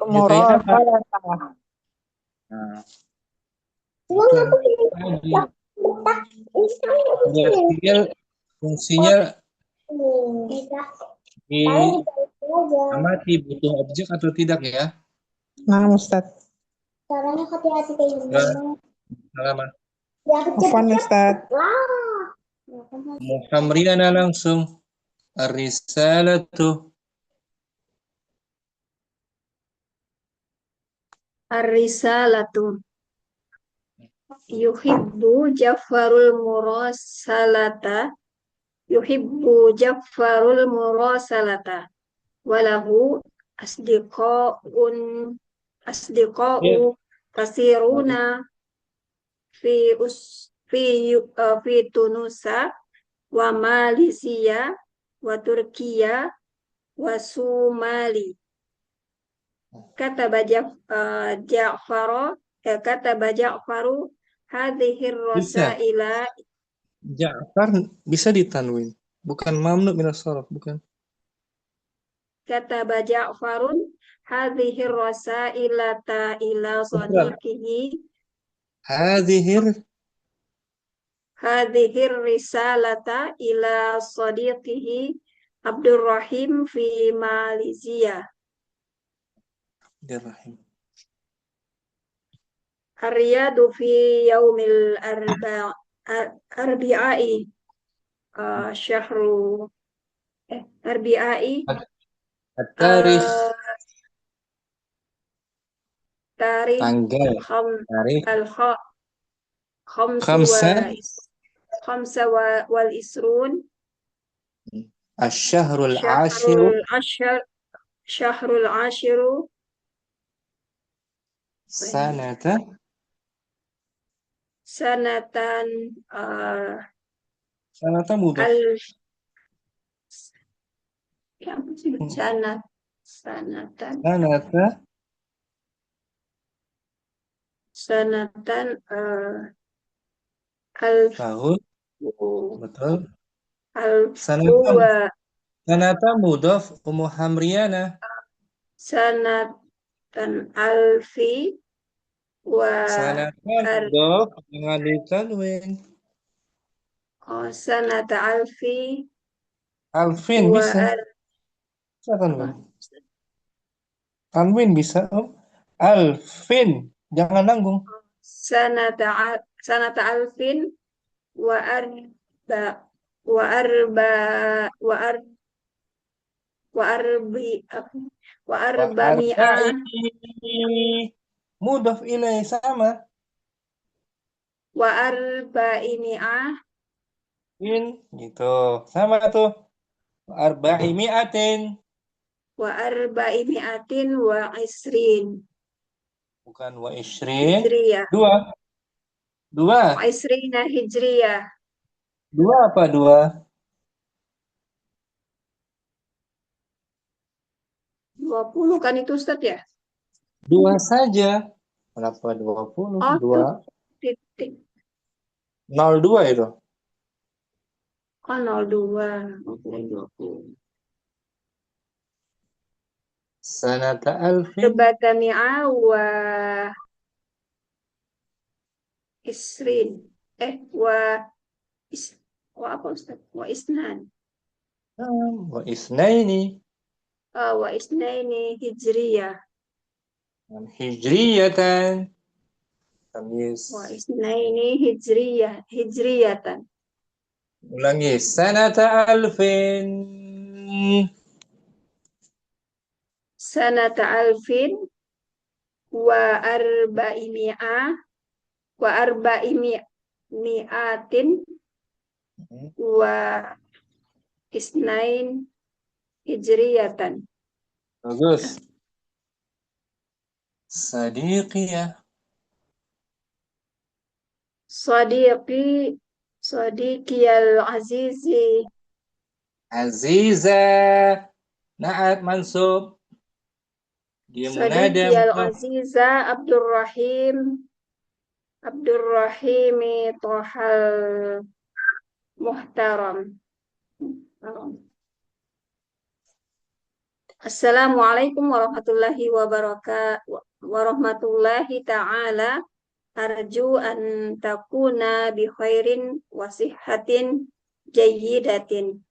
murasalatu. Nah. Fungsinya amati butuh objek atau tidak ya? Nah, Ustaz. Caranya hati-hati kayak gimana? Halaman. Afwan Ustaz. Muhamriana langsung. Ar-risalatu. Ar-risalatu. Yuhibbu Ja'farul murasalata. Yuhibbu Ja'farul murasalata. Walahu asdiqa'u kasiruna fi Tunusa wa Malaysia wa Turkiya wa Somali. Kataba Ja'faru hadhihi rasaila. Ja'far bisa ditanwin, bukan mamnu min as-sarf, bukan. Kataba Ja'farun hadhihi rasailata ila sadiqihi Hadhir hadhir risalata ila sadiqihi Abdurrahim fi Malaysia. Bismillahirrahmanirrahim. Ar-riyadu fi yaumil arbi'ai syahru arbi'ai At-tarikh tarikh tanggal kham tarikh al-kha khamsa khamsa wal isrun asy-syahrul ashiru syahrul ashiru sanata sanatan sanata mudhaf al ya apa sih sanatan sanatan alf tahun betul alfu sanata mudhaf Ummu Hamriyana sanatan alfi wa sanata mudhaf dengan ditanwin sanata alfi alfin wa bisa tanwin bisa alfin jangan nanggung sanata alfin wa arba wa arba wa ar wa arbi wa arba mi'ah mudhaf ilaih sama wa arba'i mi'ah in gitu sama tuh arba'i mi'atin wa arba'i mi'atin wa isrin bukan wa isrin hijriyah dua wa isrina hijriyah apa dua 20 kan itu Ustaz ya? Dua saja. Kenapa 20? Oh, Dua. titik. 02 itu. Oh, 02. Oke, 20. Sanata alfin. Arba'ata mi'a wa isrin. Wa apa Ustaz? Wa isnan. Wa isnaini. Wa isnaini hijriyah. Hijriyatan. Tamis. Wa isnaini hijriyatan. Ulangi. Sanata alfin. Sanata alfin wa arba'imi'ah wa arba'imi'atin wa isnain hijriyatan. Bagus. Sadiqiyah. Sadiqiyal azizi. Aziza. Na'at mansub. Dia munada. Sadiqiyal aziza Abdurrahimi Tohal Muhtaram. Assalamualaikum warahmatullahi ta'ala. Arju an takuna bi khairin wa sihhatin jayyidatin.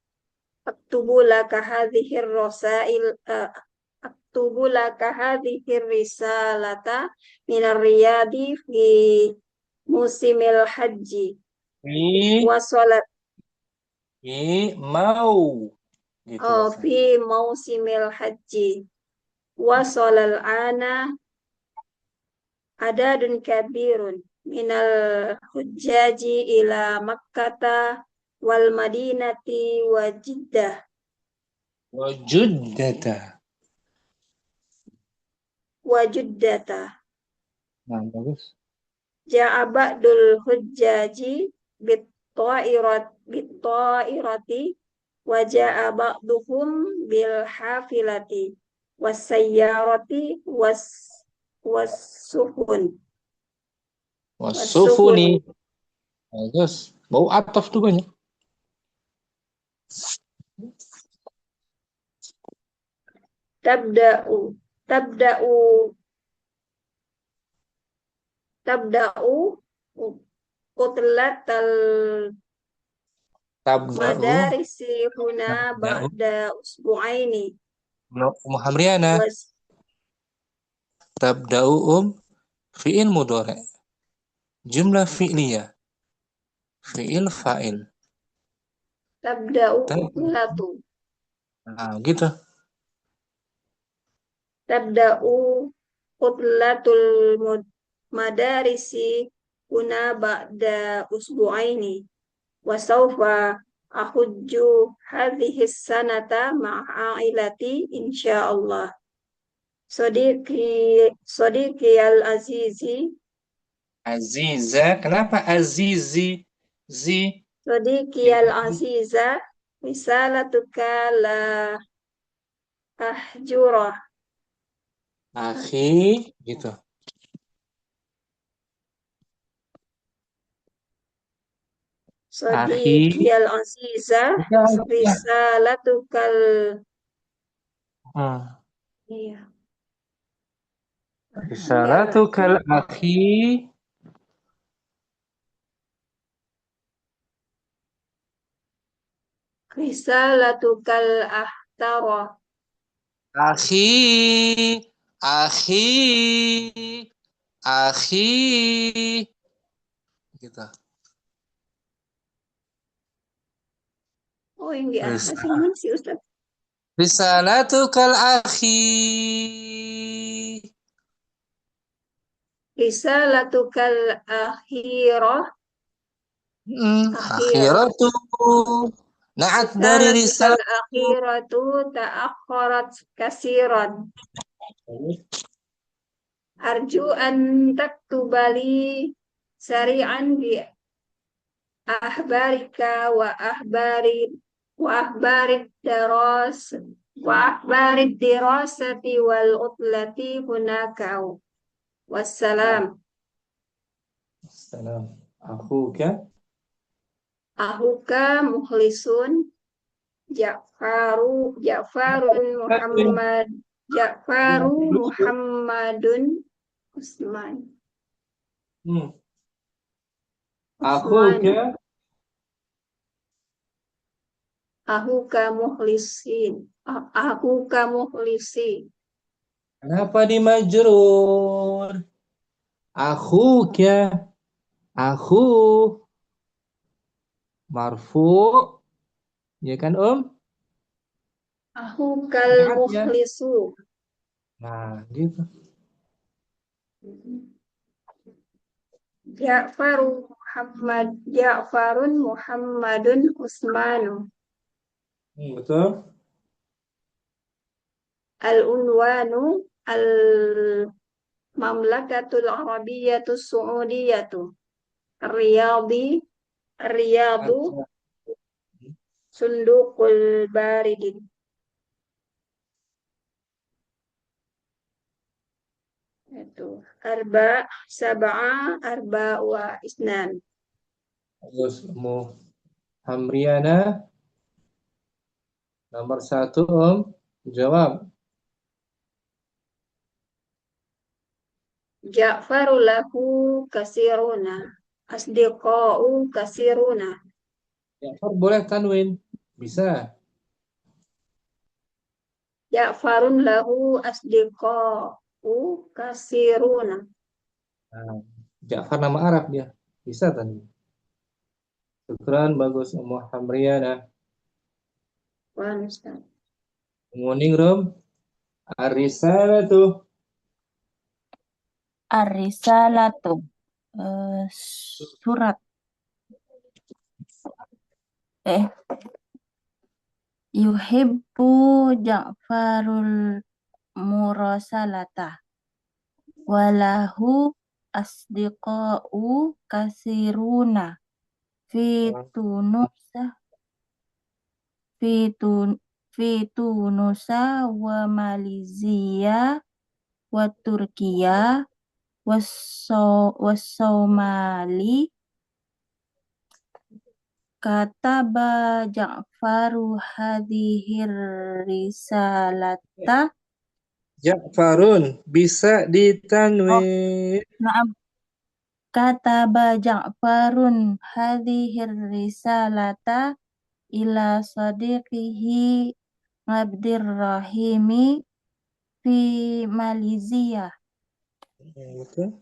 Aktubu laka hadhihi risalata minar riyadi fi musimil haji. Wa salat mau. Gitu fi mausimil haji. Wa salal ana adadun kabirun minal hujjaji ila Makkata wal Madinati wa Jiddah. Wa juddata. Nah, bagus. Ja'a ba'dul hujjaji bit-ta'irati wa ja'a ba'duhum bil hafilati was sayyarati was-sufun. Was-sufuni. Bagus. Bau ataf tuh banyak. Tabda'u Utlatal Tabda'u. madarisi huna Tabda'u. ba'da usbu'aini. Hamriana. Was Tabda'u fi'il mudhari'. Jumlah fi'liyah. Fi'il fa'il. tabda'u utlatu. Nah, gitu. Tabda'u utlatul madarisi huna ba'da usbu'aini. Wasaufa ahujju hadhihi sanata ma'ailati insyaallah. Sodiqi al-azizi. Aziza. Kenapa Azizi? Sodiqi al-aziza. Risalatuka la ahjurah. Akhi. Gitu. Sodiqi al-aziza. Risalatukal iya. Risalatukal akhi. Risalatukal ahtara. Akhi. Akhi. Akhi. Gitu. Oh, yang di atas yang mana sih Ustaz? Risalatukal akhi. Risalatukal akhirah. Akhiratu. Na'at dari Risalatukal risalatu. akhiratu ta'akharat kasiran. Arju an taktubali sari'an bi ahbarika wa ahbarid dirasati wal utlati hunakau. Wassalam. Assalam. Akhuka. Ahuka mukhlisun Ja'farun Muhammadun Usman. Akhuka. Ahuka muhlisi. Kenapa di majrur? Akhuka. Akhu. Marfu. Ya kan, Ahukal mukhlisu. Nah, gitu. Ja'farun Muhammadun Usmanu. Betul. Al-unwanu al-mamlakatul arabiyatus su'udiyatu. Riyadu Sundukul baridin. Itu arba wa isnan. Terus Hamriana nomor 1 jawab. Ja'faru lahu kasiruna. Asdiqa'u kasiruna. Ja'far boleh tanwin, bisa. Ja'farun lahu asdiqa'u kasiruna. Nah, Ja'far nama Arab dia, bisa tanwin. Syukran, bagus Hamriana. Nguning Rom. Ar-risalatu. Ar-risalatu. Surat. Yuhibbu Ja'farul murasalata. Walahu asdiqa'u kasiruna. Fi Tunusa wa Malaysia wa Turkiya wa Somali. Kataba Ja'faru hadhir risalata. Ja'farun bisa ditanwin. Maaf. kataba Ja'farun hadhir risalata ila sadiqihi Abdirrahimi fi Malaysia. Betul.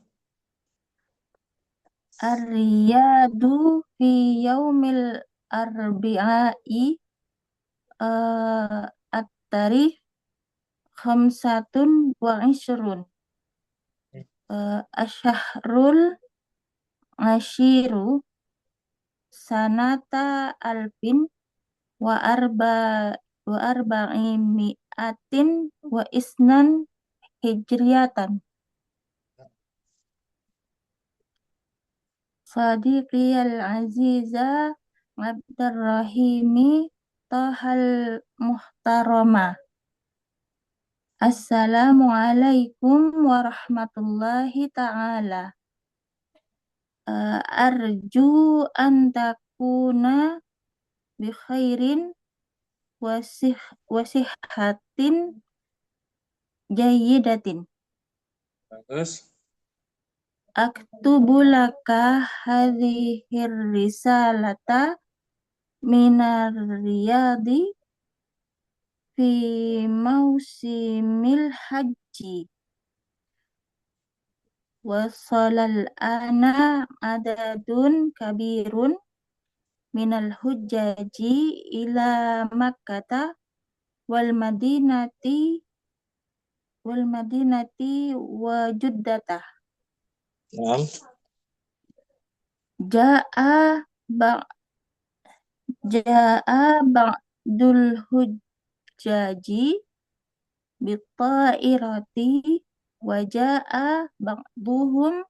Ar-riyadu fi yaumil arbi'i at-tarikh khamsatun wa ishrun asyahrul ashiru sanata alfin wa arba'imi'atin wa isnan hijriyatan. Sadiqiyal aziza Abdurrahimi Tahal Muhtarama. Assalamualaikum warahmatullahi ta'ala. Arju an takuna bi khairin wasihhatin jayyidatin. Bagus. Aktubu laka hadhihir risalata minar riyadi fi mausimil haji. Wasalal ana adadun kabirun minal hujjaji ila Makkata wal madinati wa Juddata. Naam. Ja'a ba'dul hujjaji bitta'irati wa ja'a ba'duhum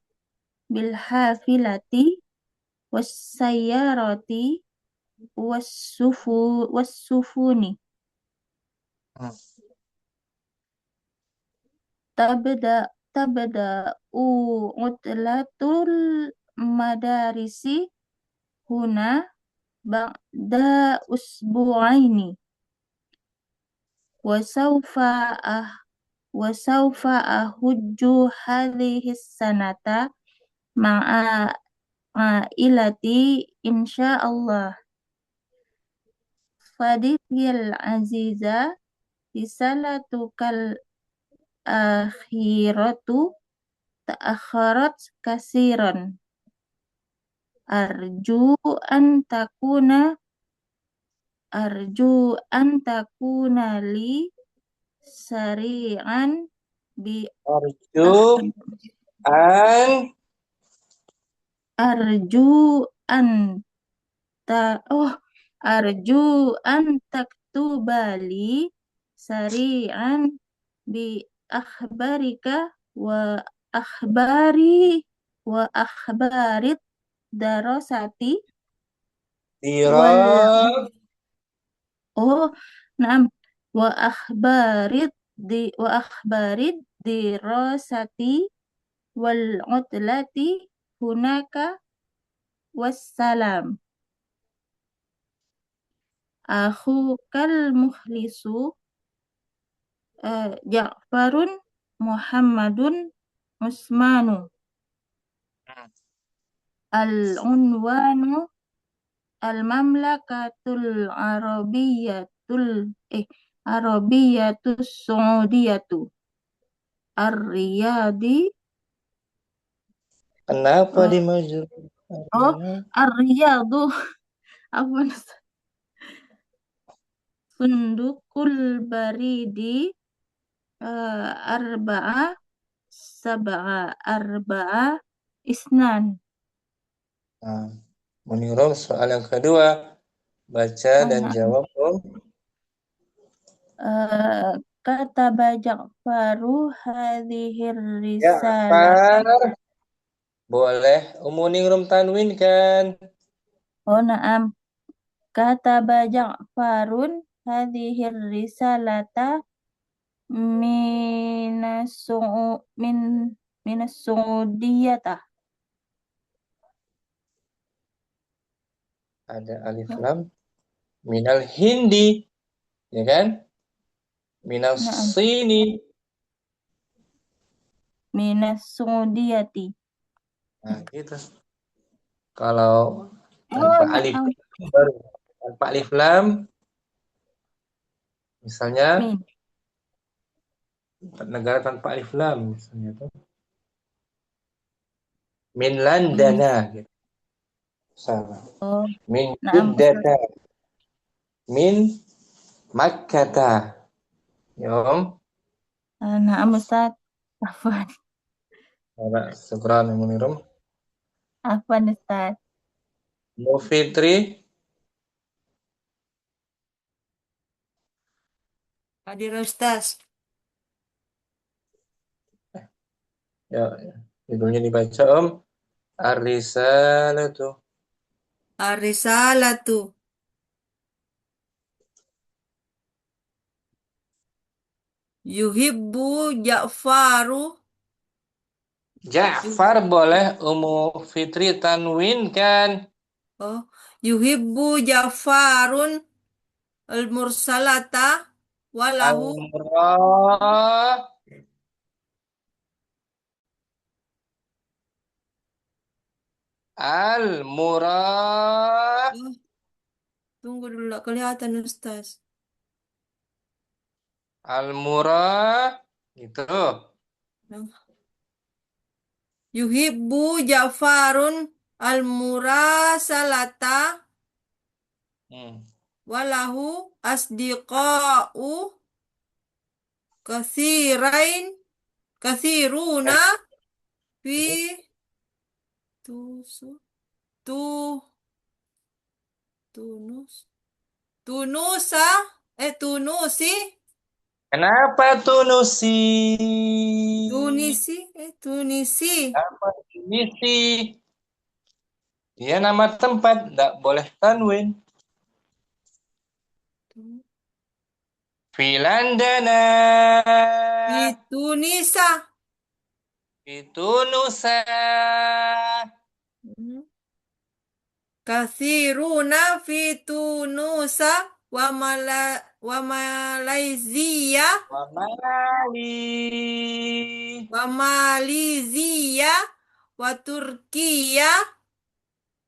bil hafilati was-sayyarati was-sufuni. Tabda'u utlatul madarisi huna ba'da usbu'aini wa sawfa ahujju hadhihi sanata ma'a ilati insyaallah. Fadhil aziza risalatukal akhiratu ta'akharat kasiran. Arju an takuna li sari'an bi Arju an arju an taktubali sari'an bi akhbarika wa akhbarit darasati dirab wa akhbarit dirasati wal utlati hunaka wassalam. Akhukal mukhlisu Ja'farun Muhammadun Usmanu. Al-unwanu al-mamlakatul arabiyatus saudiyatu ar-riyadi. Kenapa dimaju? Ar-riyadu apa sundukul baridi arba'a isnan. Munirom, soal yang kedua, baca dan jawab. Kataba Ja'faru hadhihir risalah. Ja'far. Boleh umuningrum tanwin kan? Na'am. Kataba Ja'farun hadhihir risalata minas Saudiyata. Ada alif lam. Minal Hindi, ya kan? Minal Sini. Minas Saudiyati. Nah, gitu. Kalau Oh, tanpa alif na'am. baru tanpa alif lam, misalnya Min. negara tanpa alif lam, misalnya tuh min Min. landana, gitu. Salah. Oh, Min na'am, Ustaz. juddata, min makkata. Ya Om. Na'am, Ustaz. Afwan. Ada syukran ya Munirum. Afwan, Ustaz. Bu Fitri, Hadir Ustaz. ya judulnya dibaca Om. Ar-risalatu. Ar-risalatu. Yuhibbu Ja'faru. Ja'far boleh Ummu Fitri tanwin kan? Oh, yuhibbu Ja'farun al-mursalata walahu Al-murah. Al-murah. Oh, tunggu dulu, nggak kelihatan Ustaz. Al-murah. Gitu. Yuhibbu Ja'farun al-murasalata walahu asdiqa'u kathirain kathiruna fi tusu tu tunus tunusa tunusi Kenapa Tunusi? tunisi Kenapa Tunisi? Dia nama tempat, tidak boleh tanwin. Filandana. fi tunisa Tunusa. kathiruna fi tunusa wa Malaysia Mali. wa Malaysia wa Turkiya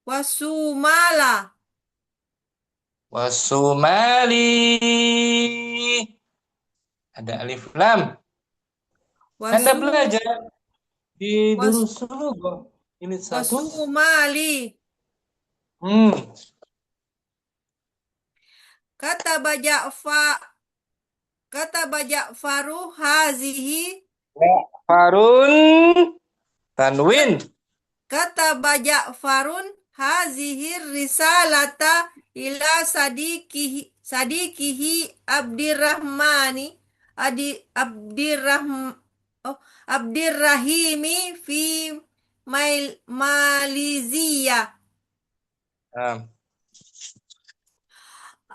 wa Sumala Wasumali. Ada alif lam. wa Anda Su belajar di wa Durus Lughah ini wa satu. Sumali kata Ja'faru hazihi Farun tanwin. kata Ja'farun hazihi risalata ila sadikihi Abdirrahmani Abdirrahimi fi Malaysia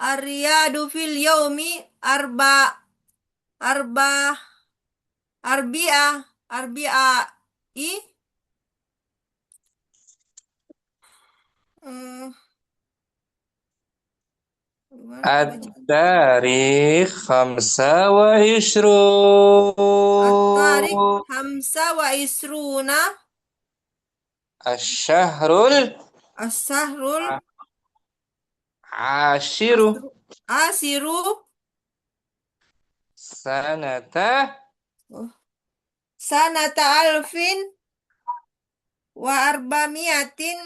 Aryadu fil yaumi arba arbi'a i At-tarikh khamsa wa ishrun. At-Tariq Hamsa wa Isruna Asyahrul As-Sahrul ashiru. Asiru Sanata Alfin wa Arbamiatin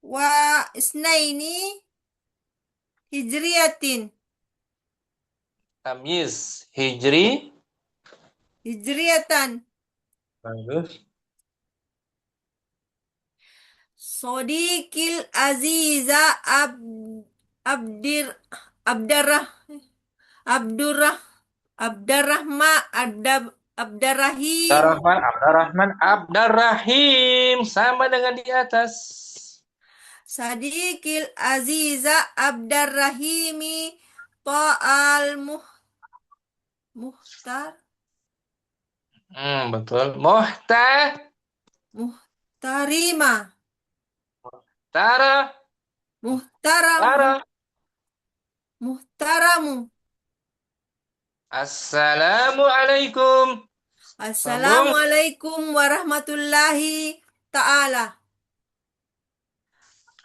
wa Isnaini Hijriyatin Tamyiz Hijriyatan bagus. Sodiqil Aziza Abdir Abdarrah Abdurrah Abdarrahim Abdarrahim sama dengan di atas. Sadiqil Aziza Abdarrahimi Ta'al Muhtar Betul. Muhtarima Tara Muhtaramu Assalamualaikum. Assalamualaikum warahmatullahi ta'ala.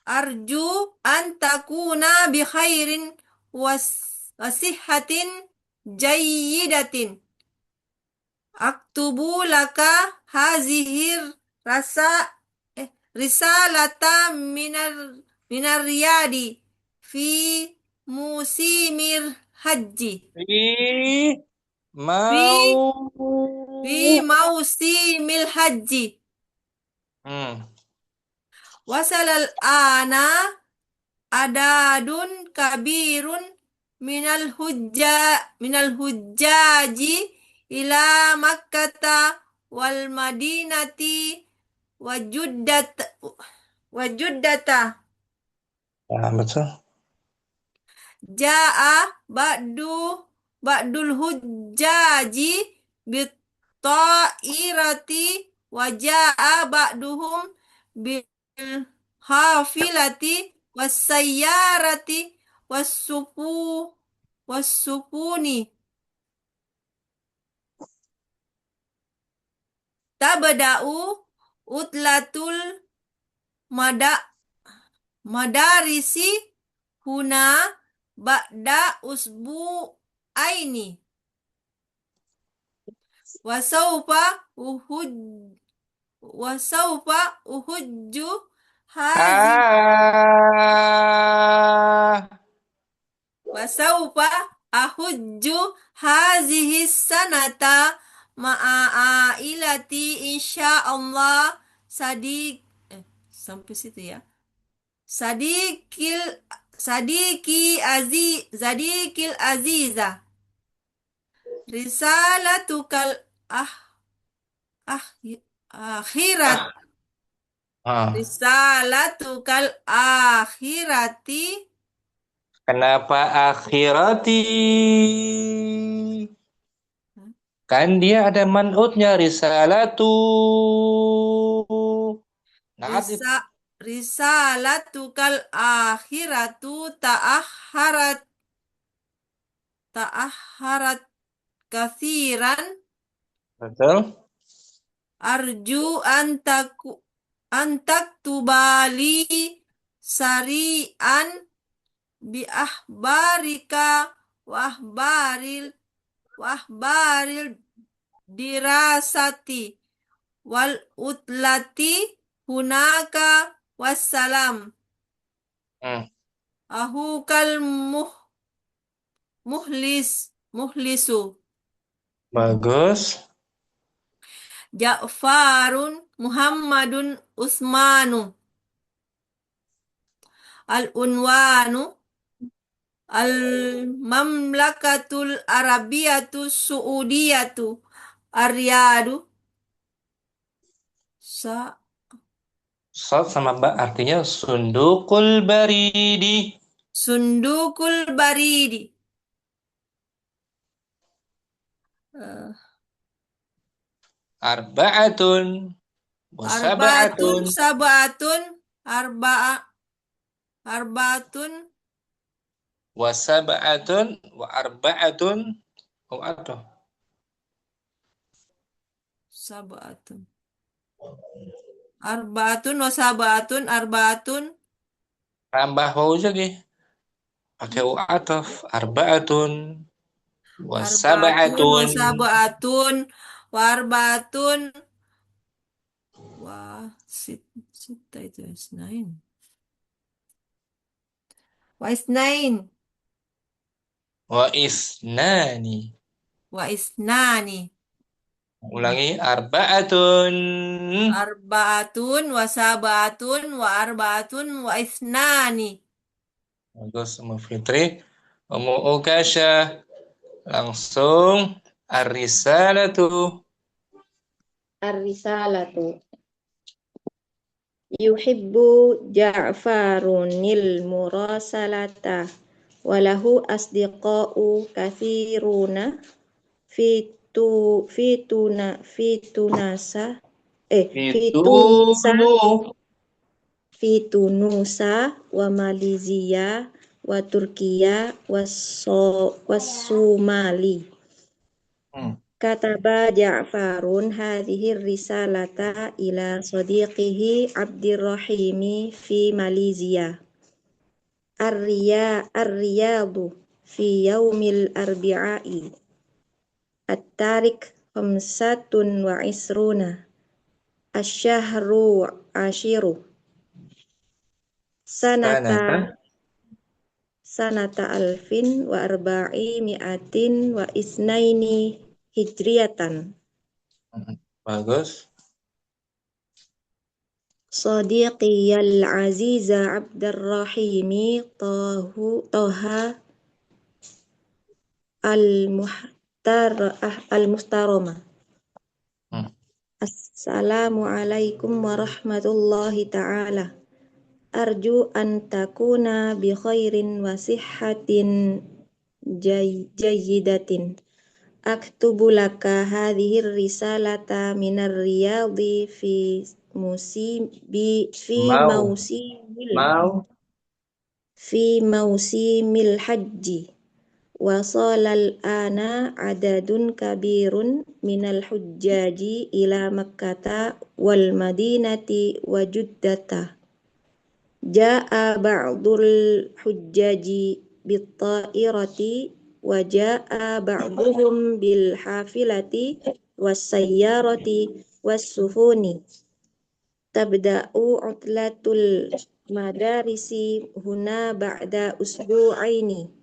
Arju an takuna bi khairin wasihhatin jayyidatin. Aktubu laka hazihir risalata minar riyadi fi musimir haji. Fi mausimil haji. Wasalal ana adadun kabirun minal hujjaji ila makkata wal madinati wajuddata. Betul. Ja'a ba'dul hujjaji bitta'irati wa ja'a ba'duhum bil hafilati wasayyarati wassufuni. Tabda'u utlatul madarisi huna ba'da usbu'aini. Wasaufa uhujju hazihi sanata ma'a ailati insyaallah sampai situ ya. Sadikil aziza. Risalatukal akhirat. Risalatukal akhirati. Kenapa akhirati? Kan dia ada man'utnya risalatu. Risalatukal akhiratu ta'akharat kathiran. Betul. Arju antaktubali sari'an bi ahbarika wa ahbaril dirasati wal utlati hunaka wassalam. Ahukal muhlisu. Bagus. Ja'farun Muhammadun Utsmanu. Al-unwanu al-mamlakatul arabiyatu suudiyatu ar-riyadu. Sad sama ba artinya sundukul baridi. Sundukul baridi. Arba'atun wa sab'atun Arba'atun wa sab'atun wa arba'atun sab'atun. Arba'atun wa sab'atun arba'atun. Tambah waw lagi. Pakai wa ataf. Arba'atun wa sab'atun wa arba'atun wa sita itu isnain. Wa isnain. wa isnani. Wa isnani. Ulangi arba'atun Arba'atun wa sab'atun wa arba'atun wa isnani. Bagus, Umu Fitri. Umu Ukasha langsung ar-risalatu. Ar-risalatu. Yuhibbu Ja'farunil murasalata walahu asdiqa'u kathiruna fi Tunusa wa Malaysia wa Turkiya wa Somali. Kataba Ja'farun hadhihi risalata ila sadiqihi Abdirrahimi fi Malaysia. Ar-Riyadu fi yaumil arbi'ai. At-Tarik 25. Asy-syahru ashiru. Sanata alfin wa arba'i mi'atin wa isnaini hijriyatan. Bagus. Sadiqiyal aziza Abdurrahimi Toha al-Mustaroma. Assalamualaikum warahmatullahi ta'ala. Arju an takuna bi khairin wa sihhatin jayyidatin. Aktubu laka hadhihi risalata minar riyadi fi mausimil hajji. Wasalal ana adadun kabirun minal hujjaji ila Makkata wal Madinati wa Juddata. Ja'a ba'dul hujjaji bit-ta'irati wa ja'a ba'duhum bil hafilati was sayyarati was sufuni. Tabda'u utlatul madarisi huna ba'da usbu'aini.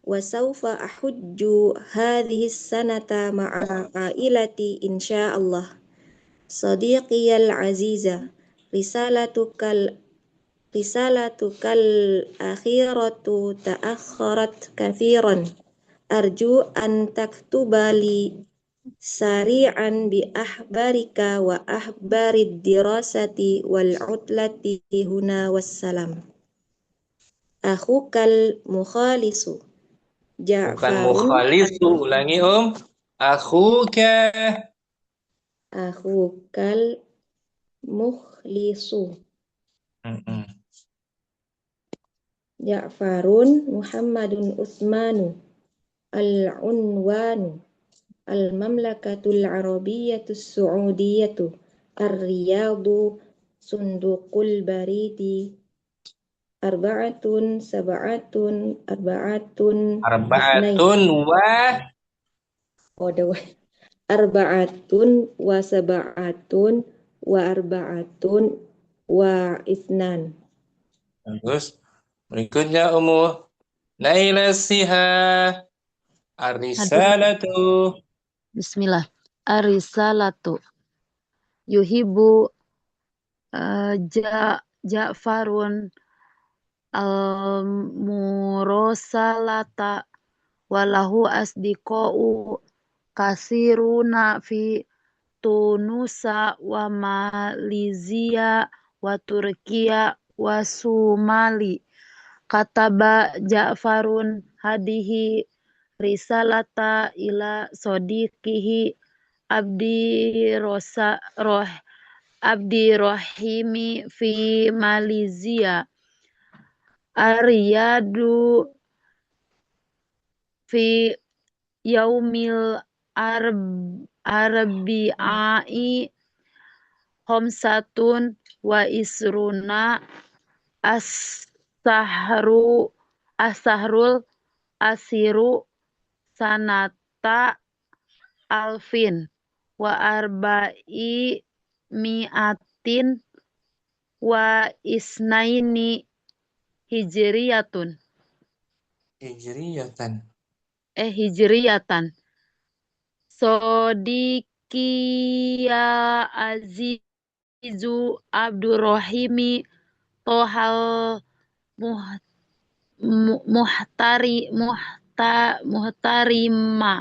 Wa sawfa ahujju hadhihi sanata ma'a ailati insyaallah. Sadiqiyal aziza, risalatukal akhiratu ta'akharat kathiran. Arju an taktubali sari'an bi ahbarika wa ahbarid dirasati wal utlati huna wassalam. Akhukal mukhalisu Bukan Ja'farun. mukhalisu, ulangi Akhukal mukhlisu Ja'farun Muhammadun Utsmanu Al-Unwanu Al-Mamlakatul Arabiyyatus Su'udiyatu Ar-Riyadu Sunduqul Baridi Arba'atun Sab'atun Arba'atun wa sab'atun wa arba'atun wa isnan. Bagus. Berikutnya Naila Siha. Ar-risalatu. Bismillah. Ar-risalatu. Yuhibu Ja'farun al-murasalata walahu asdiqa'u kasiruna fi Tunusa wa Malaysia wa Turkiya wa Sumali. Kataba Ja'farun hadihi risalata ila sodiqihi Abdirrahimi fi Malaysia. Ar-Riyadu fi yaumil arbi'ai khamsatun wa isruna as-sahrul asiru sanata alfin wa arba'i mi'atin wa isnaini hijriyatan. Sodiqiya azizu Abdurrahimi Tohal muhtarama.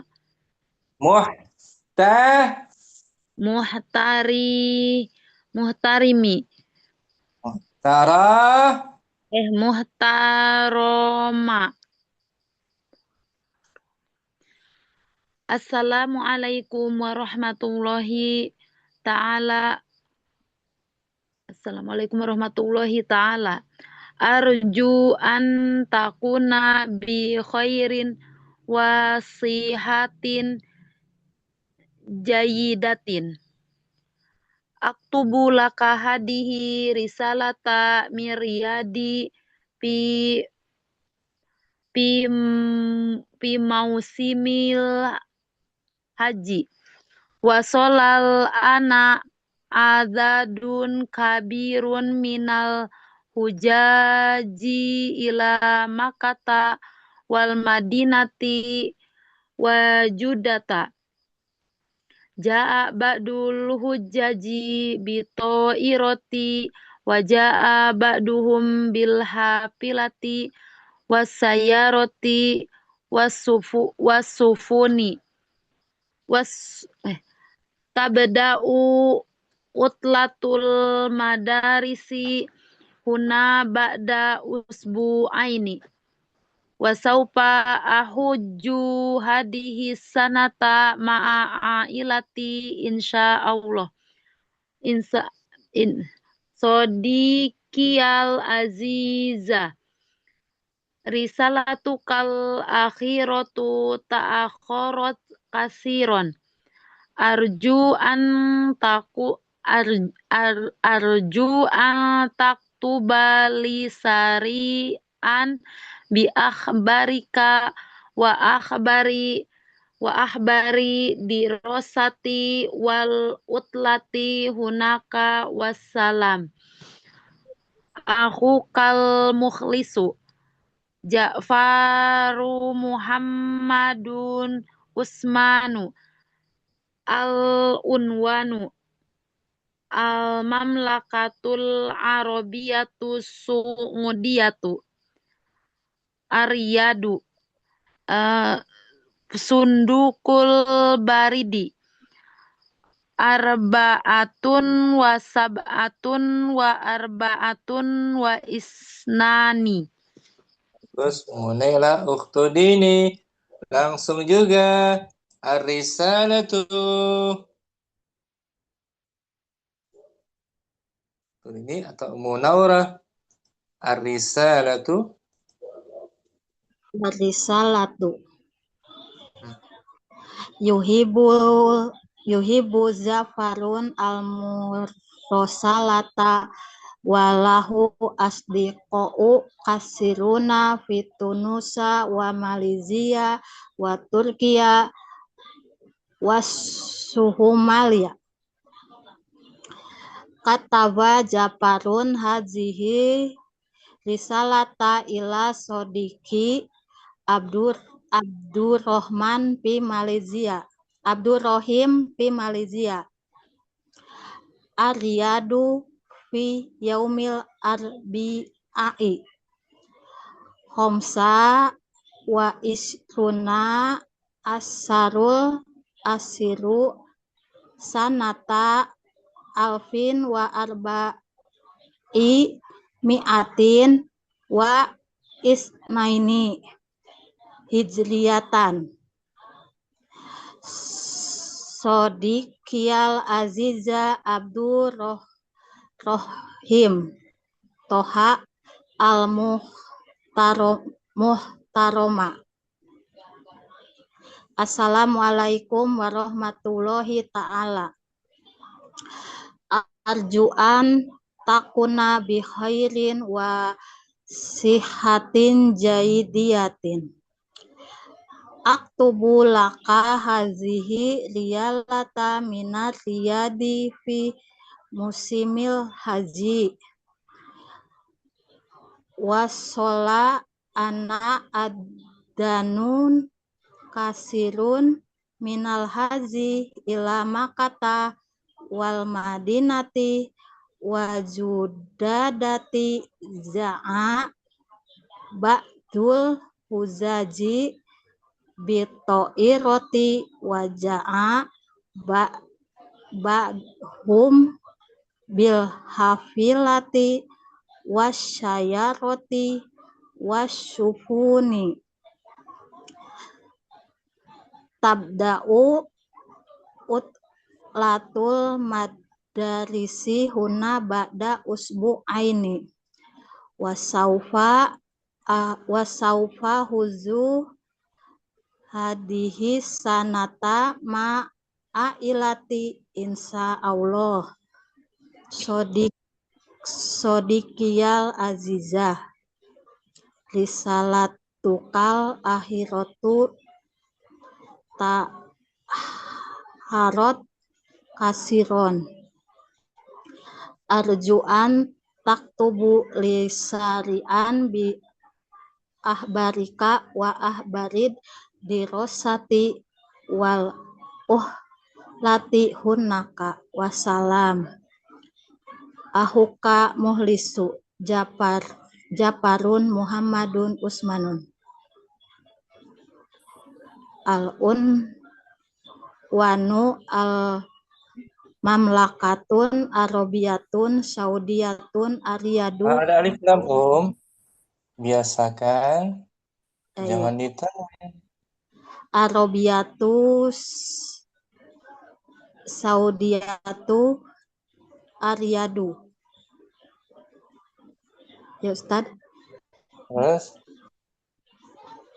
Assalamualaikum warahmatullahi ta'ala. Arju an takuna bi khairin wa sihatin jayidatin. Aktubu laka hadihi risalata miryadi pi mausimil haji. Wasolal ana azadun kabirun minal hujaji ila Makkata wal Madinati wa Judata. Ja'a ba'dul hujjaji bito iroti wa ja'a ba'duhum bil hafilati wasayaroti wasufuni tabda'u utlatul madarisi huna ba'da usbu'aini. Wasaupa ahujju hadihi sanata ma'a ailati insyaallah. Sodikiyal aziza. Risalatukal akhiratu ta'akharat kasiron. Arju an taktuba li sari'an bi akhbarika wa akhbari dirosati wal utlati hunaka wassalam. Akhukal mukhlisu Ja'faru Muhammadun Usmanu al-unwanu al-mamlakatul arabiyatu su'udiyatu Aryadu sundukul baridi arba'atun wa sab'atun wa arba'atun wa isnani. Terus mulailah uktudini. Langsung juga ar-risalatu. Ini atau Munawwarah. Ar-risalatu. Risalatu. Yuhibu Zafarun al-mursalata walahu asdiqa'u kasiruna fitunusa wa Malaysia wa Turkiya wa Suhumalia. Kataba Jafarun hazihi risalata ila sodiki Abdurrahim fi Malaysia. Aryadu fi yaumil arbi'i. Homsa wa isruna asiru sanata alfin wa arba'i mi'atin wa isnaini hijriyatan. Sodikiyal aziza Abdurrahim Toha al-muhtaroma. Assalamualaikum warahmatullahi ta'ala. Arjuan takuna bi khairin wa sihatin jaidiyatin. Aktubu laka hazihi riyalata minar riyadi fi musimil haji. Wasola ana addanun kasirun minal haji ila Makkata wal Madinati wa Judadati za'a ba'dul huzaji bito'iroti wa ja'a ba'hum bil hafilati wasyayaroti wasyufuni. Tabda'u utlatul madarisi huna ba'da usbu'aini. Wasaufa huzu hadihi sanata ailati insya Allah sodikiyal azizah risalatukal akhiratu tak harot kasiron arjuan taktubu lisarian bi ahbarika wa ahbarid dirosati wal lati hunnaka wasalam ahuka muhlisu Japarun Muhammadun Usmanun al-un wanu al mamlakatun arabiyatun saudiyatun Ariyadu Ada alif lam biasakan jangan ditanya. Arabiyatus Saudiyatu Ariyadu. Ya Ustaz. Terus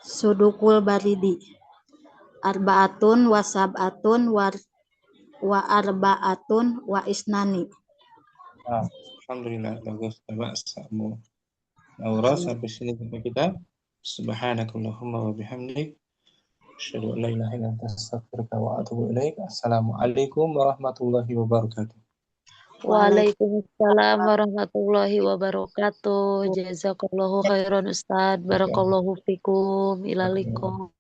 Sudukul baridi. Arbaatun wa sab'atun wa arbaatun wa isnani. Alhamdulillah bagus. Coba kamu Naura sampai sini sampai kita. Subhanakallahumma wa bihamdik. Asyhadu an la ilaha illa anta astaghfiruka wa atubu ilaik. Assalamualaikum warahmatullahi wabarakatuh. Waalaikumsalam warahmatullahi wabarakatuh. Jazakallahu khairan Ustaz. Barakallahu fikum. Ilalikum.